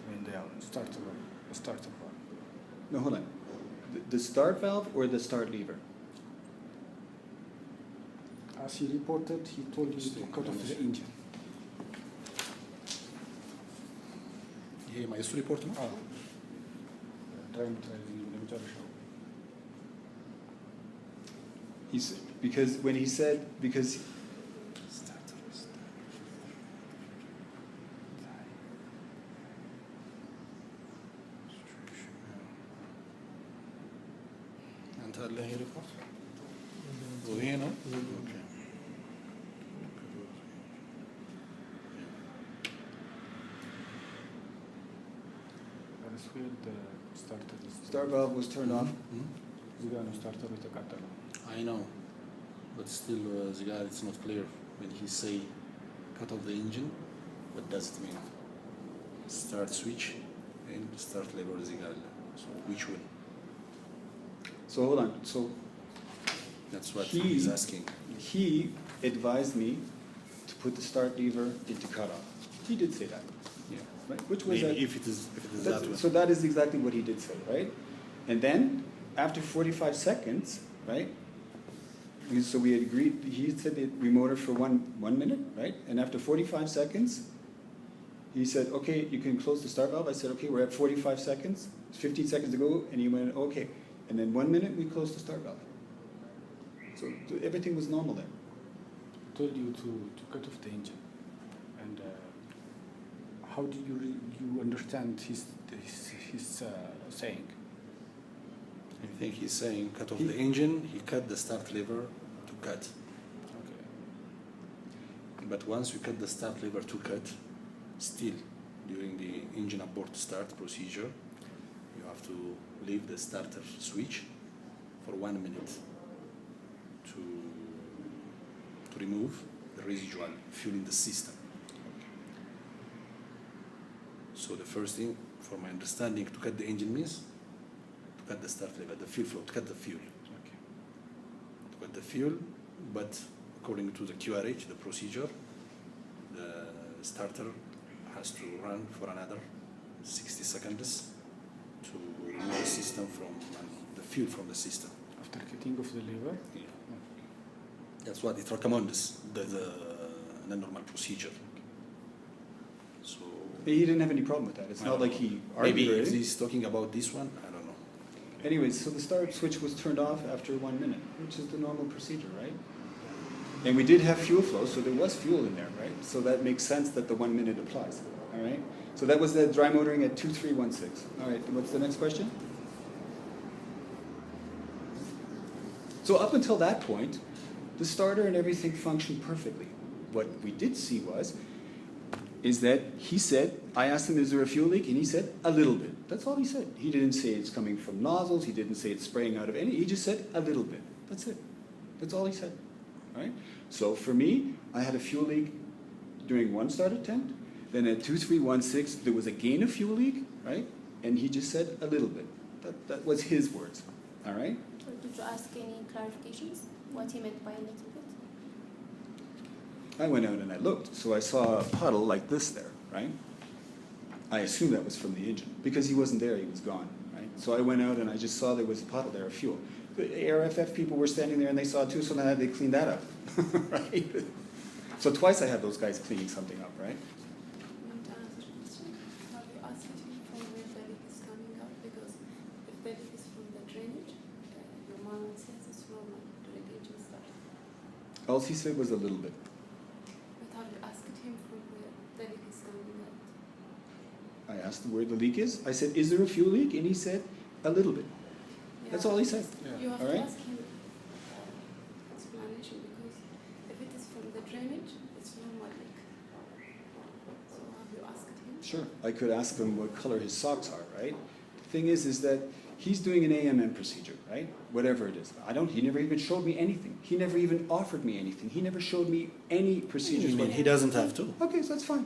When they are starter valve. No, hold on. The start valve or the start lever? As he reported, he told you to cut off the engine. ይሄ የሱ ሪፖርት ነው? Dry motorizing ለመጨረሻው Because when he said አንተ አለ ይሄ ሪፖርት ይሄ ነው? ኦኬ። That's where the starter is. start valve was turned off. እዚህ ጋር ነው ስታርተሩ የተቃጠለው። I know, but still, the guy, it's not clear when he say cut off the engine. What does it mean? Start switch and start lever the guy. So which one? So hold on. So That's what He- he's asking. he advised me to put the start lever into cutoff. He did say that, Yeah. right? Which was that? If it is that one. So that is exactly what he did say, right? And then after 45 seconds, right? So we had agreed. He said that we motor for one minute, right? And after 45 seconds, he said, "Okay, you can close the start valve." I said, "Okay, we're at 45 seconds. It's 15 seconds to go." And he went, "Okay." And then 1 minute, we closed the start valve. So everything was normal then. Told you to cut off the engine. And how did you understand his saying? I think he's saying cut off the engine. He cut the start lever to cut. Okay. But once we cut the start lever to cut, still during the engine abort start procedure, you have to leave the starter switch for 1 minute to remove the residual fuel in the system. So the first thing, for my understanding, to cut the engine means to cut the start lever, the fuel flow, to cut the fuel. Okay. To cut the fuel, but according to the QRH, the procedure, the starter has to run for another 60 seconds to remove the system from the fuel from the system. After cutting off the lever? Yeah. That's what it recommends, the normal procedure. So He didn't have any problem with that. It's I not don't like know. he maybe argued or if anything. he's talking about this one, I don't know. Anyways, so the start switch was turned off after 1 minute, which is the normal procedure, right? And we did have fuel flow, so there was fuel in there, right? So that makes sense that the 1 minute applies, all right? So that was the dry motoring at 2316. All right, what's the next question? So up until that point, the starter and everything functioned perfectly. What we did see is that he said, I asked him, is there a fuel leak? And he said, a little bit. That's all he said. He didn't say it's coming from nozzles. He didn't say it's spraying out of any. He just said, a little bit. That's it. That's all he said. Right? So for me, I had a fuel leak during one start attempt. Then at 2316, there was a gain of fuel leak, right? And he just said, a little bit. That was his words. All right? Or did you ask any clarifications? What he meant by a little bit? I went out and I looked, so I saw a puddle like this there, right? I assumed that was from the engine. Because he wasn't there, he was gone, right? So I went out and I just saw there was a puddle there of fuel. The ARFF people were standing there and they saw it too, so then they cleaned that up, right? So twice I had those guys cleaning something up, right? Want to answer the question? Have you asked him from where the leak is coming out? Because if the leak is from the drainage, your manual says it's normal during engine start. All he said was a little bit. But have you asked him from where the leak is coming out? I asked him where the leak is. I said, is there a fuel leak? And he said, a little bit. That's all he said. You have All to right. ask him explanation because if it is from the drainage, it's normal leak. So have you asked him? Sure. I could ask him what color his socks are, right? The thing is that he's doing an AMM procedure, right? Whatever it is. He never even showed me anything. He never even offered me anything. He never showed me any procedures. I mean, he doesn't have to. Okay, so that's fine.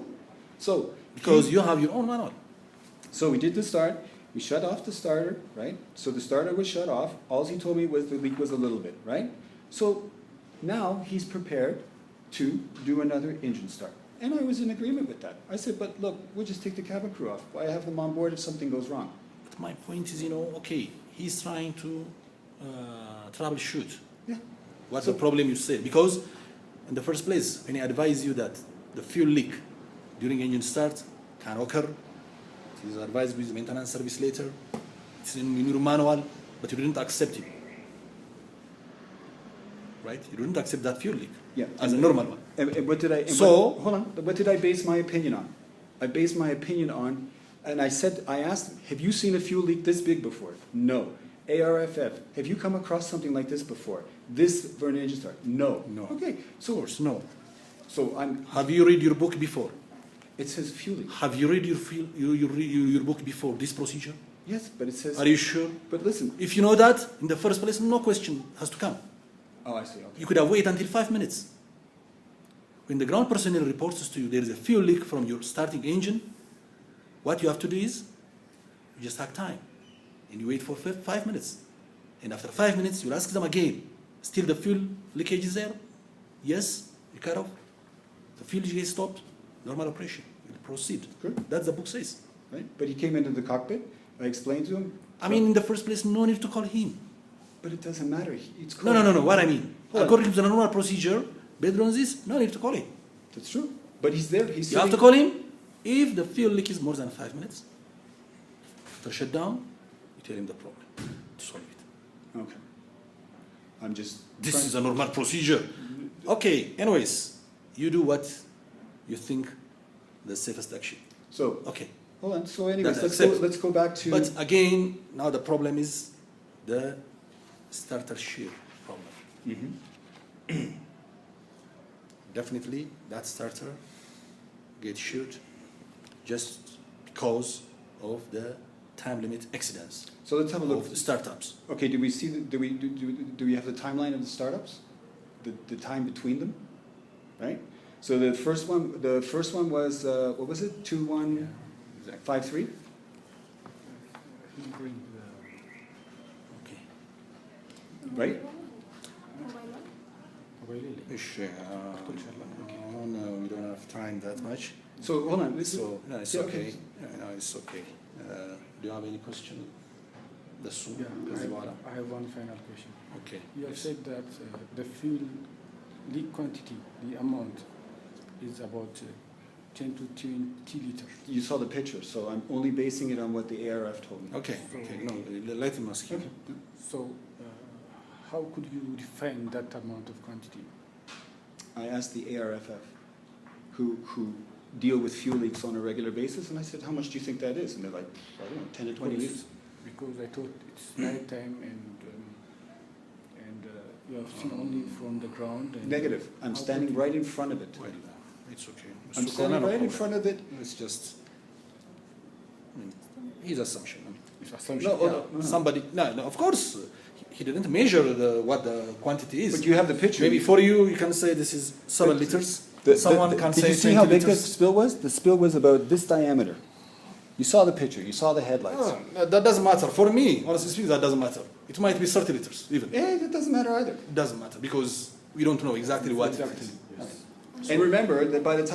So, Because you have your own manual. so we did the start. We shut off the starter, right? So the starter was shut off. All he told me was the leak was a little bit, right? So now he's prepared to do another engine start. And I was in agreement with that. I said, but look, we'll just take the cabin crew off. Why have them on board if something goes wrong? But my point is, okay, he's trying to troubleshoot. Yeah. What's So- the problem you said? Because in the first place, when I advise you that the fuel leak during engine start can occur, it is advised with maintenance service later. It's in your manual, but you didn't accept it. Right? You didn't accept that fuel leak Yeah. as a normal one. And what did I? So- hold on. What did I base my opinion on? I based my opinion on, and I asked him, have you seen a fuel leak this big before? No. ARFF, have you come across something like this before? This for an engine start? No. No. Okay. Of So course, no. I'm. Have you read your book before? It says fuel leak. Have you read your book before this procedure? Yes, but it says. Are you sure? But listen. If you know that, in the first place, no question has to come. Oh, I see. Okay. You could have waited until 5 minutes. When the ground personnel reports to you there is a fuel leak from your starting engine, what you have to do is you just have time and you wait for 5 minutes. And after 5 minutes, you ask them again, still the fuel leakage is there? Yes, you cut off. The fuel leakage stopped, normal operation. You proceed. Good. That's the book says. Right. But he came into the cockpit. I explained to him. I mean, in the first place, no need to call him. But it doesn't matter. It's No. What I mean, Hold on. according to the normal procedure, based on this, no need to call him. That's true. But he's there. He's. You have to sitting- call him if the fuel leak is more than 5 minutes. After shutdown, you tell him the problem to solve it. Okay. I'm just. This trying- is a normal procedure. Okay, anyways, you do what you think the safest action. So Okay. hold on. So anyways, That's let's go back to. But again, now the problem is the starter shear problem. Mhm. Definitely, that starter gets sheared just because of the time limit accidents So let's have a look. of the startups. Okay. Do we see? Do we have the timeline of the startups? The time between them, right? So the first one was what was it? 2153. Okay. Right? إيش no, we don't have time that much. So hold on. This is, So no, it's yeah, okay. No, it's okay. Do you have any question? Yeah, I have one final question. Okay. You have said that the fuel leak quantity, the amount, is about 10 to 20 liters. You saw the picture, so I'm only basing it on what the ARF told me. Okay, no, let him ask you. Okay. So how could you define that amount of quantity? I asked the ARFF, who deal with fuel leaks on a regular basis, and I said, how much do you think that is? And they're like, I don't know, 10 to 20 liters. Because I thought it's night time and you have seen only from the ground. And Negative. I'm how standing could you- right in front of it. Well, it's okay. I'm standing right in front of it. It's just, his assumption. It's assumption. No, Somebody, no, of course, he didn't measure what the quantity is. But you have the picture. Maybe for you can say this is 7 liters. Someone can did say you see 20 how big liters. the spill was? The spill was about this diameter. You saw the picture. You saw the headlights. No, that doesn't matter. For me, honestly speaking, that doesn't matter. It might be 30 liters even. It doesn't matter either. It doesn't matter because we don't know exactly what it Exactly. is. Yes. And remember that by the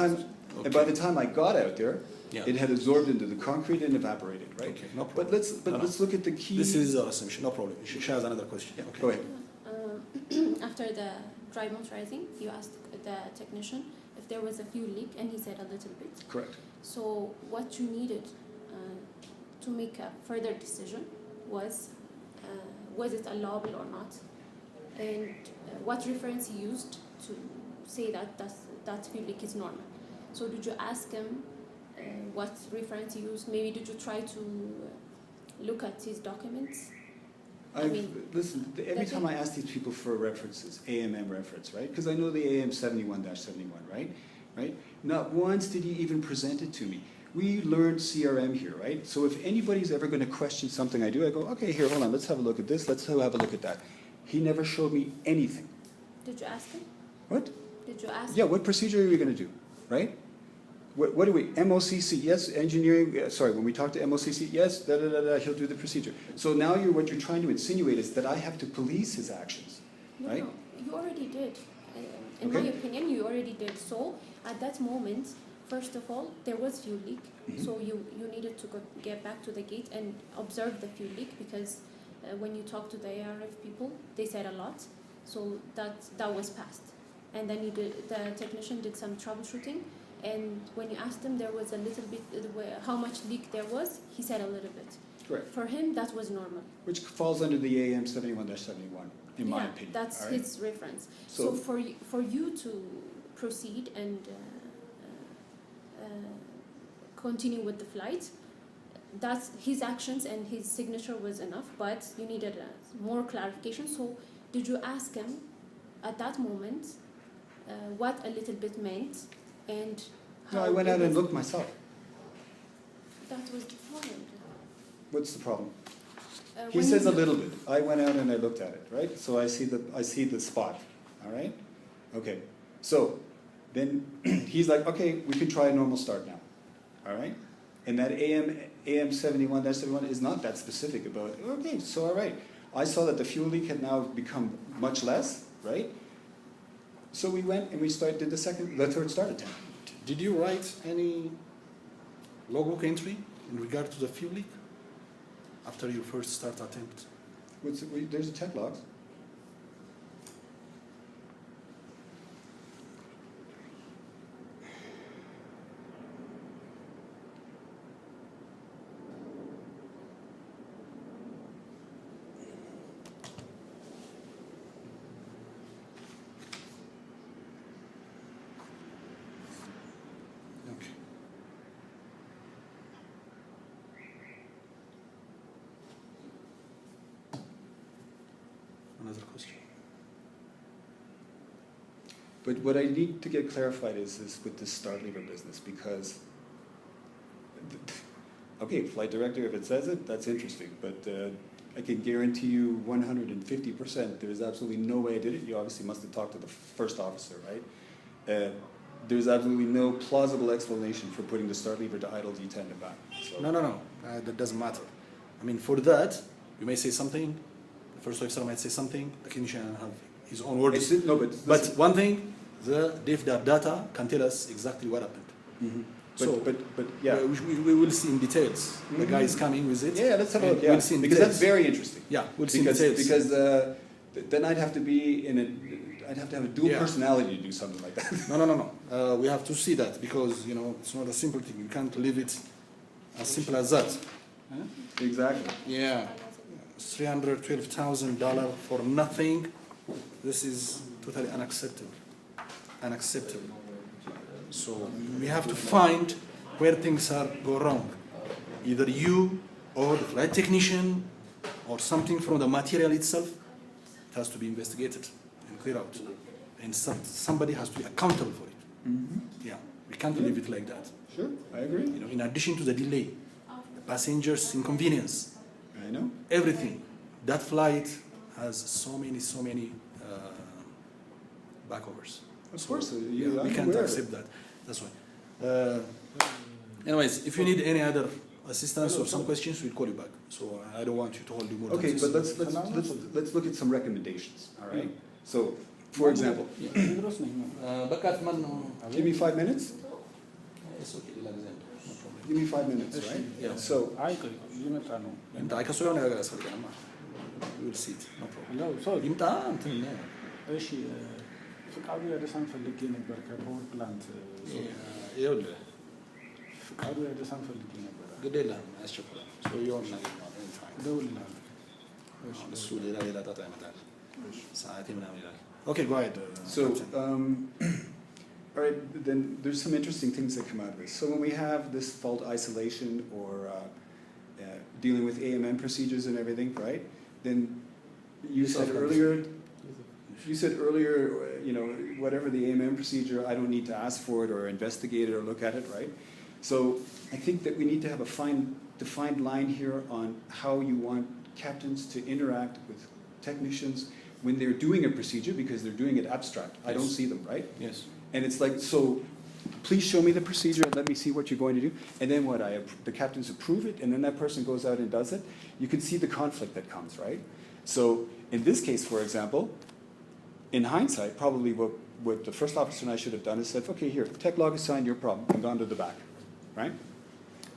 time I got out there, Yeah. it had absorbed into the concrete and evaporated, right? Okay, no But problem. let's look at the key. This is our assumption, no problem. She has another question. Yeah, Okay. go ahead. After the dry motorizing, you asked the technician if there was a fuel leak, and he said a little bit. Correct. So what you needed to make a further decision was it allowable or not, and what reference he used to say that fuel leak is normal. So did you ask him what reference he used? Maybe did you try to look at his documents? Listen, every time I ask these people for references, AMM reference, right? Because I know the AM 71-71, right? Right? Not once did he even present it to me. We learned CRM here, right? So if anybody's ever going to question something I do, I go, okay, here, hold on, let's have a look at this, let's have a look at that. He never showed me anything. Did you ask him? What? Did you ask Yeah, him? what procedure are we going to do, right? What do we, MOCC, yes, engineering, sorry, when we talk to MOCC, yes, he'll do the procedure. So now what you're trying to insinuate is that I have to police his actions, right? No, you already did. In my Okay. opinion, you already did. So at that moment, first of all, there was fuel leak. Mhm. So you needed to get back to the gate and observe the fuel leak, because when you talk to the ARF people, they said a lot. So that was passed. And then the technician did some troubleshooting. And when you asked him, there was a little bit, how much leak there was, he said a little bit. Correct. For him, that was normal. Which falls under the AM 71-71, in my opinion. That's all right? his reference. So- So for you to proceed and continue with the flight, that's his actions and his signature was enough, but you needed more clarification. So did you ask him at that moment what a little bit meant and how No, I went it out and was- looked myself. That was the problem. What's the problem? He When says you- a little bit. I went out and I looked at it, right? So I see the spot, all right? Okay. So then he's like, okay, we can try a normal start now, all right? And that AM 71-71 is not that specific about, okay, so all right. I saw that the fuel leak had now become much less, right? So we went and we did the third start attempt. Did you write any logbook entry in regard to the fuel leak after your first start attempt? There's a tech logs. Okay. Another question. But what I need to get clarified is with this start lever business, because, okay, flight director, if it says it, that's interesting, but I can guarantee you 150% there's absolutely no way I did it. You obviously must have talked to the first officer, right? There's absolutely no plausible explanation for putting the start lever to idle D10 and back. So. No. That doesn't matter. I mean, for that, you may say something, the first officer might say something, the clinician have his own words. No, but But one thing, the DFDR data can tell us exactly what happened. Mhm. So, but yeah. we will see in details. The guy is coming with it. Yeah, let's have a and look. Yeah, we'll see in because details. that's very interesting. Yeah, we'll see in details. Because then I'd have to be I'd have to have a dual Yeah. personality to do something like that. No. We have to see that because, it's not a simple thing. You can't leave it as simple as that. Exactly. Yeah. $312,000 for nothing. This is totally unacceptable. Unacceptable. So we have to find where things go wrong. Either you or the flight technician or something from the material itself. It has to be investigated and clear out. And somebody has to be accountable for it. Mm-hmm. Yeah. We can't leave it like that. Sure, I agree. In addition to the delay, the passengers' inconvenience, I know. everything. That flight has so many backovers. Of course, We I'm can't aware of accept that. That's why. Anyways, if you need any other assistance or some questions, we'll call you back. So I don't want you to hold you more Okay, than but this. let's look at some recommendations. All right. So, for example, بكى أتمنى. give me 5 minutes. It's okay, لا زين. No problem. Give me 5 minutes, right? Yeah. So, يمتى عنه أنت عايز أسوي أنا أسوي أنا ما. We will see it. No problem. لا صوت يمتى أنت لا. እሺ ፍቃዱ ያደሳን ፈልጌ ነበር ከፓወር ፕላንት ይኸውልህ ፍቃዱ ያደሳን ፈልጌ ነበር ግድ የለህም አያስቸኩልም። ሰውየውን እናገኘዋለን። እደውልልሃለሁ እሱ ሌላ ጣጣ ያመጣል። ሰዓቴ ምናምን ይላል። Okay, go ahead. so, all right, then there's some interesting things that come out of this. So when we have this fault isolation or dealing with AMM procedures and everything, right? Then you said earlier, whatever the AMM procedure, I don't need to ask for it or investigate it or look at it, right? So I think that we need to have a defined line here on how you want captains to interact with technicians when they're doing a procedure, because they're doing it abstract. I don't see them, right? Yes. And it's like, so please show me the procedure and let me see what you're going to do. And then the captains approve it, and then that person goes out and does it. You can see the conflict that comes, right? So in this case, for example, in hindsight, probably what the first officer and I should have done is said, okay, here, tech log is signed, your problem, and gone to the back, right?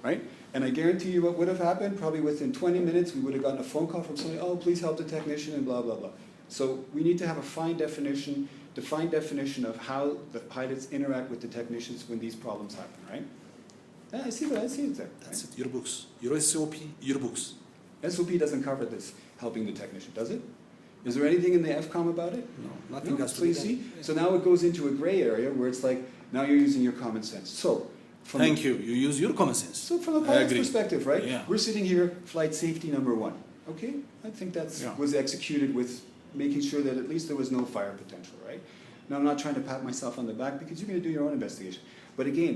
Right? And I guarantee you what would have happened, probably within 20 minutes, we would have gotten a phone call from somebody, oh, please help the technician, and blah, blah, blah. So we need to have a defined definition of how the pilots interact with the technicians when these problems happen, right? Yeah, I see it there. That's it. Your books. Your SOP, your books. SOP doesn't cover this, helping the technician, does it? Is there anything in the FCOM about it? No, nothing has to So be you done. see, so now it goes into a gray area where it's like, now you're using your common sense. So, Thank you. You use your common sense. So from a I pilot's agree. perspective, right? Yeah. We're sitting here, flight safety number 1. Okay, I think Yeah. was executed with making sure that at least there was no fire potential, right? Now I'm not trying to pat myself on the back because you're going to do your own investigation. But again,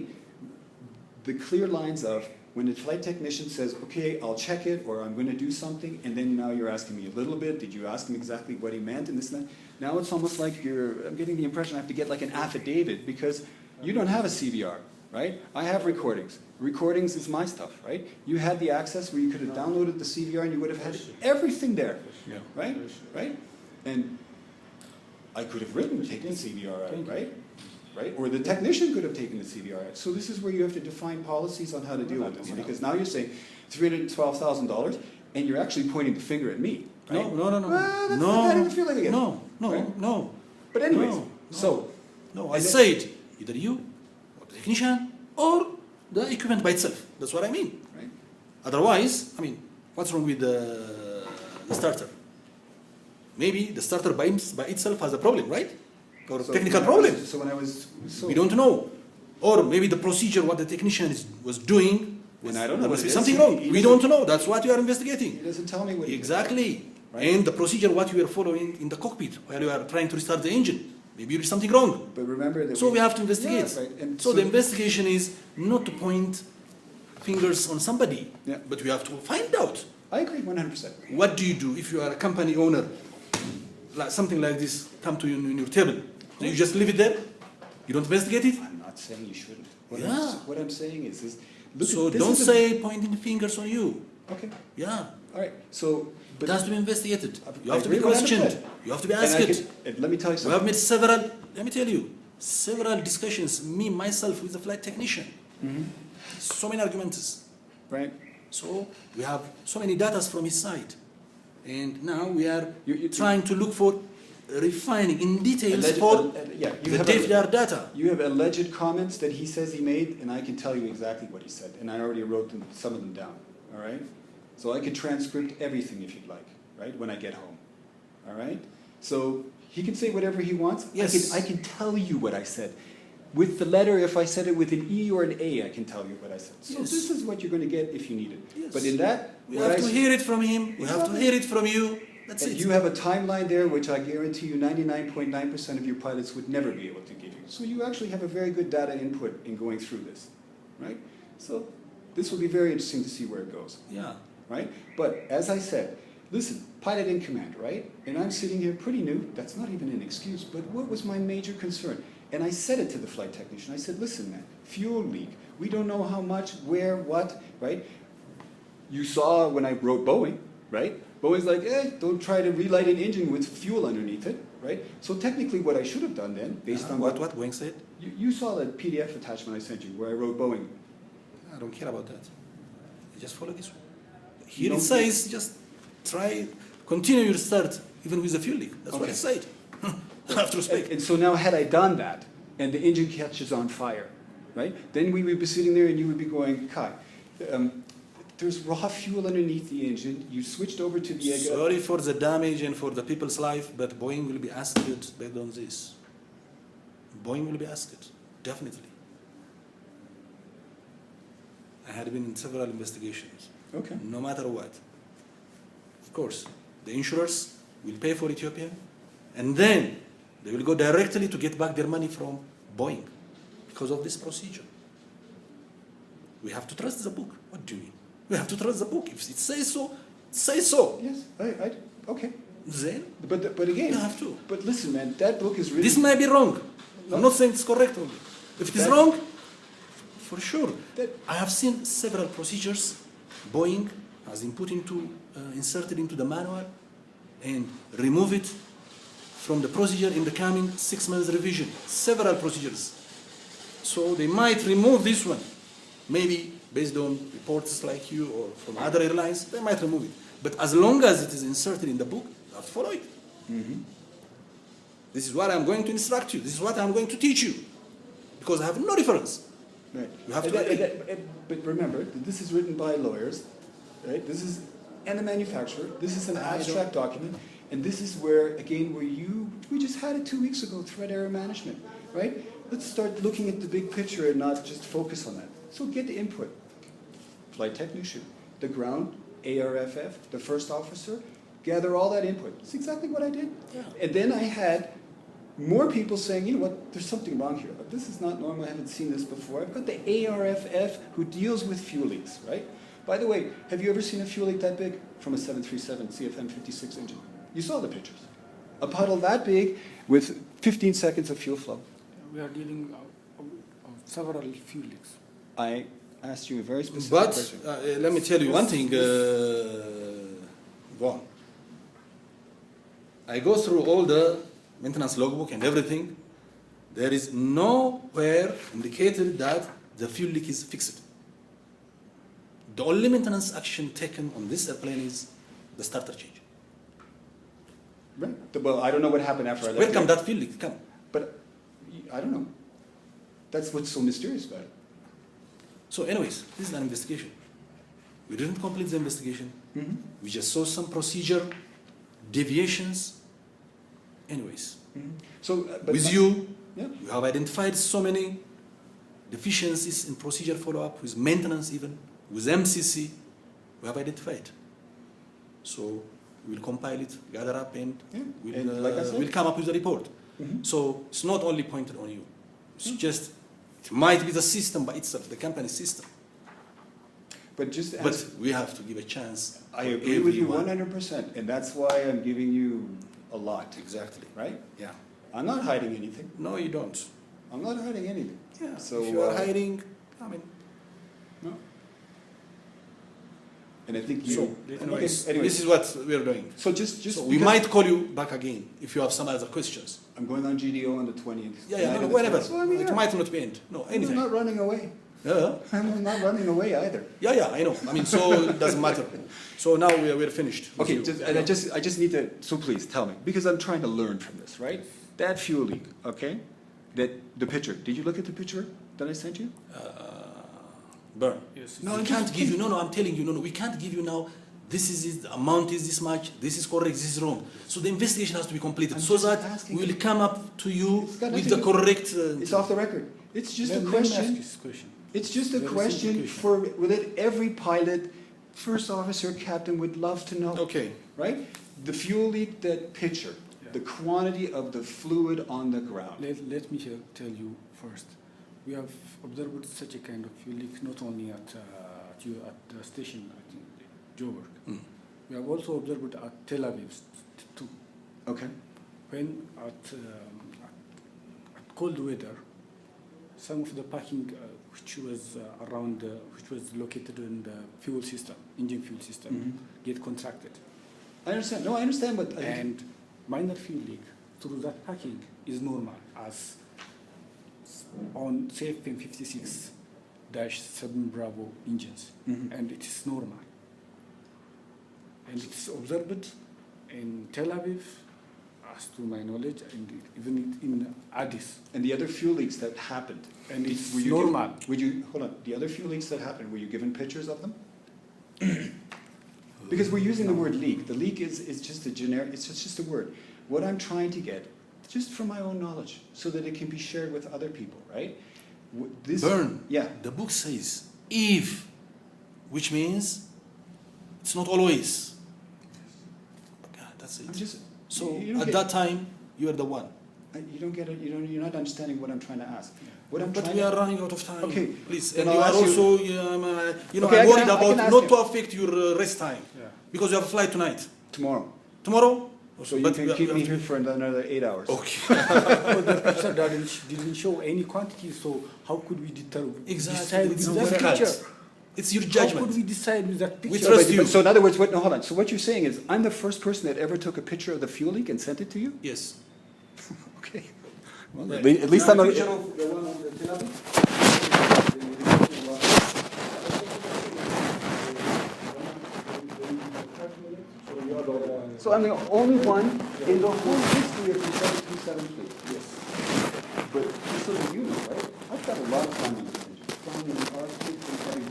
the clear lines of when the flight technician says, okay, I'll check it, or I'm going to do something, and then now you're asking me a little bit, did you ask him exactly what he meant, and this and that. Now it's almost like I'm getting the impression I have to get like an affidavit because you don't have a CVR, right? I have recordings. Recordings is my stuff, right? You had the access where you could have downloaded the CVR and you would have had everything there, Yeah. right? Right? And I could have written, taken the CVR out, right? Right? Or the technician could have taken the CVR out. So this is where you have to define policies on how to deal with this, because now you're saying $312,000 and you're actually pointing the finger at me, right? No. Well, that's No. the kind of feeling again. No. Right? No. But anyways, No. so I said either you or the technician or the equipment by itself. That's what I mean. right? Otherwise, what's wrong with the starter? Maybe the starter by itself has a problem, right? Or a So technical when I problem. was- We don't know. Or maybe the procedure what the technician was doing, And I don't know there what must it be is. something wrong. He We doesn't- don't know. That's what you are investigating. He doesn't tell me what. Exactly. Right. And the procedure what you are following in the cockpit while you are trying to restart the engine. Maybe there is something wrong. But remember that. So we have to investigate. Yeah, right. And So the investigation is not to point fingers on somebody, Yeah. but we have to find out. I agree 100%. What do you do if you are a company owner? Like something like this come to you in your table. Do you just leave it there? You don't investigate it? I'm not saying you shouldn't. Yeah. What I'm saying is look So at, this don't is a- say pointing fingers on you. Okay. Yeah. All right. So. It has to be investigated. You I have to be agree 100%. questioned. You have to be And I asked. could- and let me tell you We have something. made let me tell you, several discussions, me, myself, with the flight technician. So many arguments. Right. So we have so many data from his side. And now we are You- trying to look for refining in details Alleged- for yeah, you the have DFDR data. You have alleged comments that he says he made, and I can tell you exactly what he said, and I already wrote some of them down, all right? So I could transcript everything if you'd like, right, when I get home, all right? So he can say whatever he wants. Yes. I can tell you what I said. With the letter, if I said it with an E or an A, I can tell you what I said. So Yes. this is what you're going to get if you need it. Yes. But in that, We what have I to s- hear it from him. We have to Exactly. hear it from you. That's and it. you have a timeline there, which I guarantee you 99.9% of your pilots would never be able to give you. So you actually have a very good data input in going through this, right? So this will be very interesting to see where it goes, Yeah. right? But as I said, listen, pilot in command, right? And I'm sitting here pretty new. That's not even an excuse, but what was my major concern? And I said it to the flight technician. I said, listen, man, fuel leak. We don't know how much, where, what, right? You saw when I wrote Boeing, right? Boeing's like, don't try to relight an engine with fuel underneath it, right? So technically what I should have done then, based on What Boeing said? you saw that PDF attachment I sent you where I wrote Boeing. I don't care about that. You just follow this one. You Here it don't- says just try, continue your start even with the fuel leak. That's what Okay. it said. I have to respect. And so now had I done that and the engine catches on fire, right? Then we would be sitting there and you would be going, Kai, there's raw fuel underneath the engine. You switched over to the Sorry for the damage and for the people's life, but Boeing will be asked based on this. Boeing will be asked, definitely. I had been in several investigations. Okay. No matter what. Of course, the insurers will pay for Ethiopia, and then they will go directly to get back their money from Boeing because of this procedure. We have to trust the book. What do you mean? We have to trust the book. If it says so, say so. Yes, okay. Then But again, you have to. but listen, man, that book is written. This may be wrong. I'm not saying it's correct only. If it is That- wrong, for sure. That- I have seen several procedures Boeing has inserted into the manual and remove it from the procedure in the coming 6 months revision. Several procedures. So they might remove this one. Maybe based on reports like you or from other airlines, they might remove it. But as long as it is inserted in the book, you have to follow it. Mhm. This is what I'm going to instruct you. This is what I'm going to teach you. Because I have no reference. Right. You have to agree. But remember, that this is written by lawyers, right? This is, and the manufacturer. This is an I don't- abstract document. And this is where, again, we just had it 2 weeks ago, threat error management, right? Let's start looking at the big picture and not just focus on that. So get the input. Flight technician, the ground, ARFF, the first officer, gather all that input. That's exactly what I did. Yeah. And then I had more people saying, you know what, there's something wrong here. This is not normal, I haven't seen this before. I've got the ARFF who deals with fuel leaks, right? By the way, have you ever seen a fuel leak that big from a 737 CFM56 engine? You saw the pictures. A puddle that big with 15 seconds of fuel flow. We are dealing of several fuel leaks. I asked you a very specific But question. let me tell you one thing. Go on. I go through all the maintenance logbook and everything. There is nowhere indicated that the fuel leak is fixed. The only maintenance action taken on this airplane is the starter change. Right. Well, I don't know what happened after I left. Where come here. that fuel leak come? But I don't know. That's what's so mysterious about it. So anyways, this is an investigation. We didn't complete the investigation. Mm-hmm. We just saw some procedure deviations. Anyways, Mm-hmm. So, but with you, yeah. we have identified so many deficiencies in procedure follow-up, with maintenance even, with MCC, we have identified. So we will compile it, gather up, and Yeah. we'll, And like I said- we'll come up with a report. Mhm. So it's not only pointed on you. It's just, it might be the system by itself, the company system. But just to But answer, we have to give a chance. I for agree with you everyone. 100%, and that's why I'm giving you a lot, Exactly. right? Yeah. I'm not hiding anything. No, you don't. I'm not hiding anything. Yeah. So, if you are hiding, I mean, No. And I think you. so anyways, Okay, anyways. this is what we are doing. So just So we because might call you back again if you have some other questions. I'm going on GDO on the 20th. Yeah, Tonight no, of the whenever. 20th. So I'm It here. might not be end. No, I'm anything. not running away. Yeah, I'm not running away either. yeah, I know. I mean, so it doesn't matter. So now we're finished. with Okay, you. and I just need to, so please tell me, because I'm trying to learn from this, right? That fuel leak, okay? The picture, did you look at the picture that I sent you? Burn. Yes. No, we can't give you. No, I'm telling you. No, we can't give you now. This is it, the amount is this much. This is correct. This is wrong. So the investigation has to be completed I'm so just that asking we'll you. come up to you It's got with nothing the to- correct. It's off the record. It's just a Let me ask question. this question. It's just a Very question simple for that every pilot, first officer, captain would love to know. Okay. Right? The fuel leak, that picture, Yeah. the quantity of the fluid on the ground. Let me tell you first. We have observed such a kind of fuel leak not only at the station, I think, Joburg. Mm. We have also observed at Tel Aviv too. Okay. When at cold weather, some of the packing which was which was located in the fuel system, engine fuel system, Mhm. get contracted. I understand. No, I understand what. And minor fuel leak through that packing is normal as on CFM 56-7 Bravo engines, Mhm. and it is normal. And it is observed in Tel Aviv, as to my knowledge, and even in Addis. And the other fuel leaks that happened. And it's were you normal. Would you hold on? The other fuel leaks that happened. Were you given pictures of them? Because we're using the word leak. The leak is just a generic. It's just a word. What I'm trying to get, just from my own knowledge, so that it can be shared with other people, right? This. Burn. Yeah. The book says if, which means it's not always. God, that's it. I'm just. So you don't at get- that time, you are the one. You don't get it. You're not understanding what I'm trying to ask. What I'm But trying we to. are running out of time. Okay. Please. Then And you I'll are ask you- also, Okay, I I'm worried can about ask not you. to affect your rest time. Yeah. Because you have a flight tonight. Tomorrow. Tomorrow? So you But can we keep have me to- here for another 8 hours. Okay. But the picture didn't show any quantity, so how could we decide Exactly. with It's that difficult. picture? It's your How judgment. could we decide with that We picture? trust you. So in other words, no, hold on. So what you're saying is, I'm the first person that ever took a picture of the fuel leak and sent it to you? Yes. Okay. Well, Right. at least I'm a. Picture of the one on the Tel Aviv? So I'm the only one in the whole history of the 727 fleet. Yes. But just so that you know, right? I've got a lot of time on this engine. Flying in the R fleet from having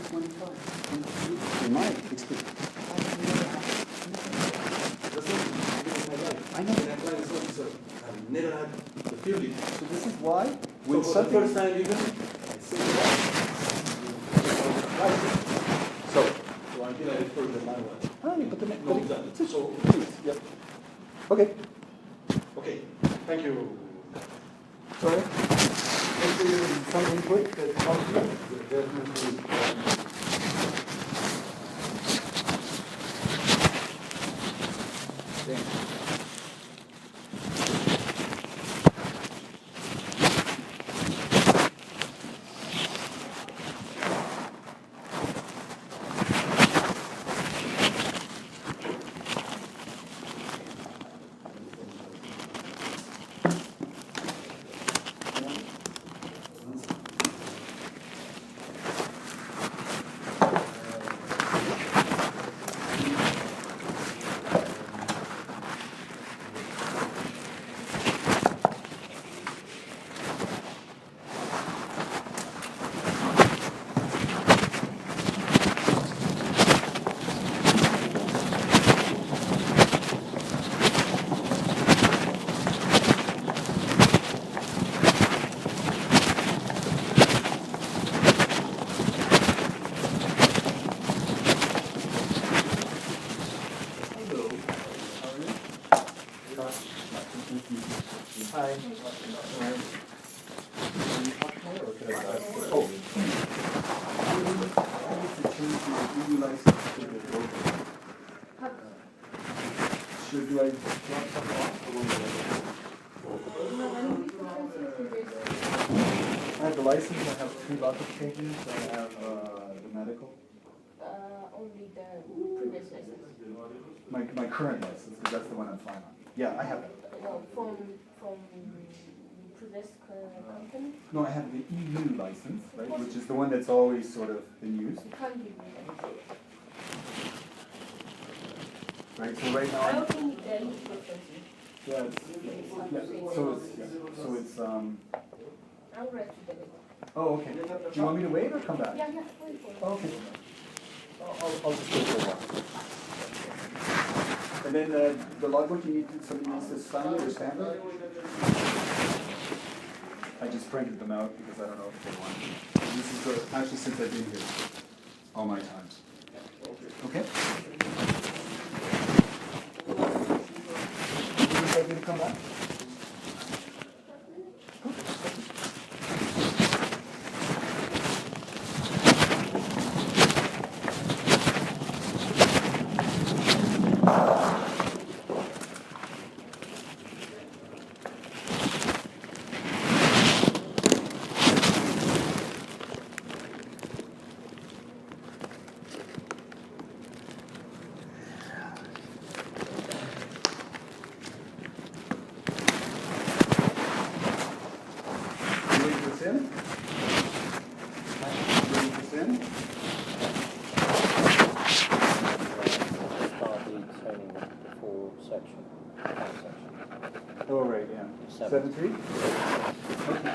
25. In my experience. I've never had. That's not my life. I know. And I'm flying as officer. I've never had the feeling. So this is why So when for the something. first time even, I say So. So until I refer to my one. I mean, but the No, exactly. so please, yep. Okay. Okay. Thank you. Sorry. If there is some input that helps you, definitely. Thank you. Should do I drop something off? I have the license, I have 3 locker changes, I have the medical. Only the previous license. My current license, because that's the one I'm flying on. Yeah, I have that. No, from previous this company? No, I have the EU license, right, which is the one that's always sort of been used. You can't give me that. Right, so right now, I don't think you need references. yeah, so it's, I'll write to them. oh, okay. Do you want me to wait or come back? Yeah, wait for it. Oh, okay. I'll just wait for a while. And then the logbook, somebody needs to sign it or stamp it? I just printed them out because I don't know if they want it. This is actually since I've been here, all my times. Okay? Would you like me to come back? Section. Oh, right, yeah. 7-3? Okay.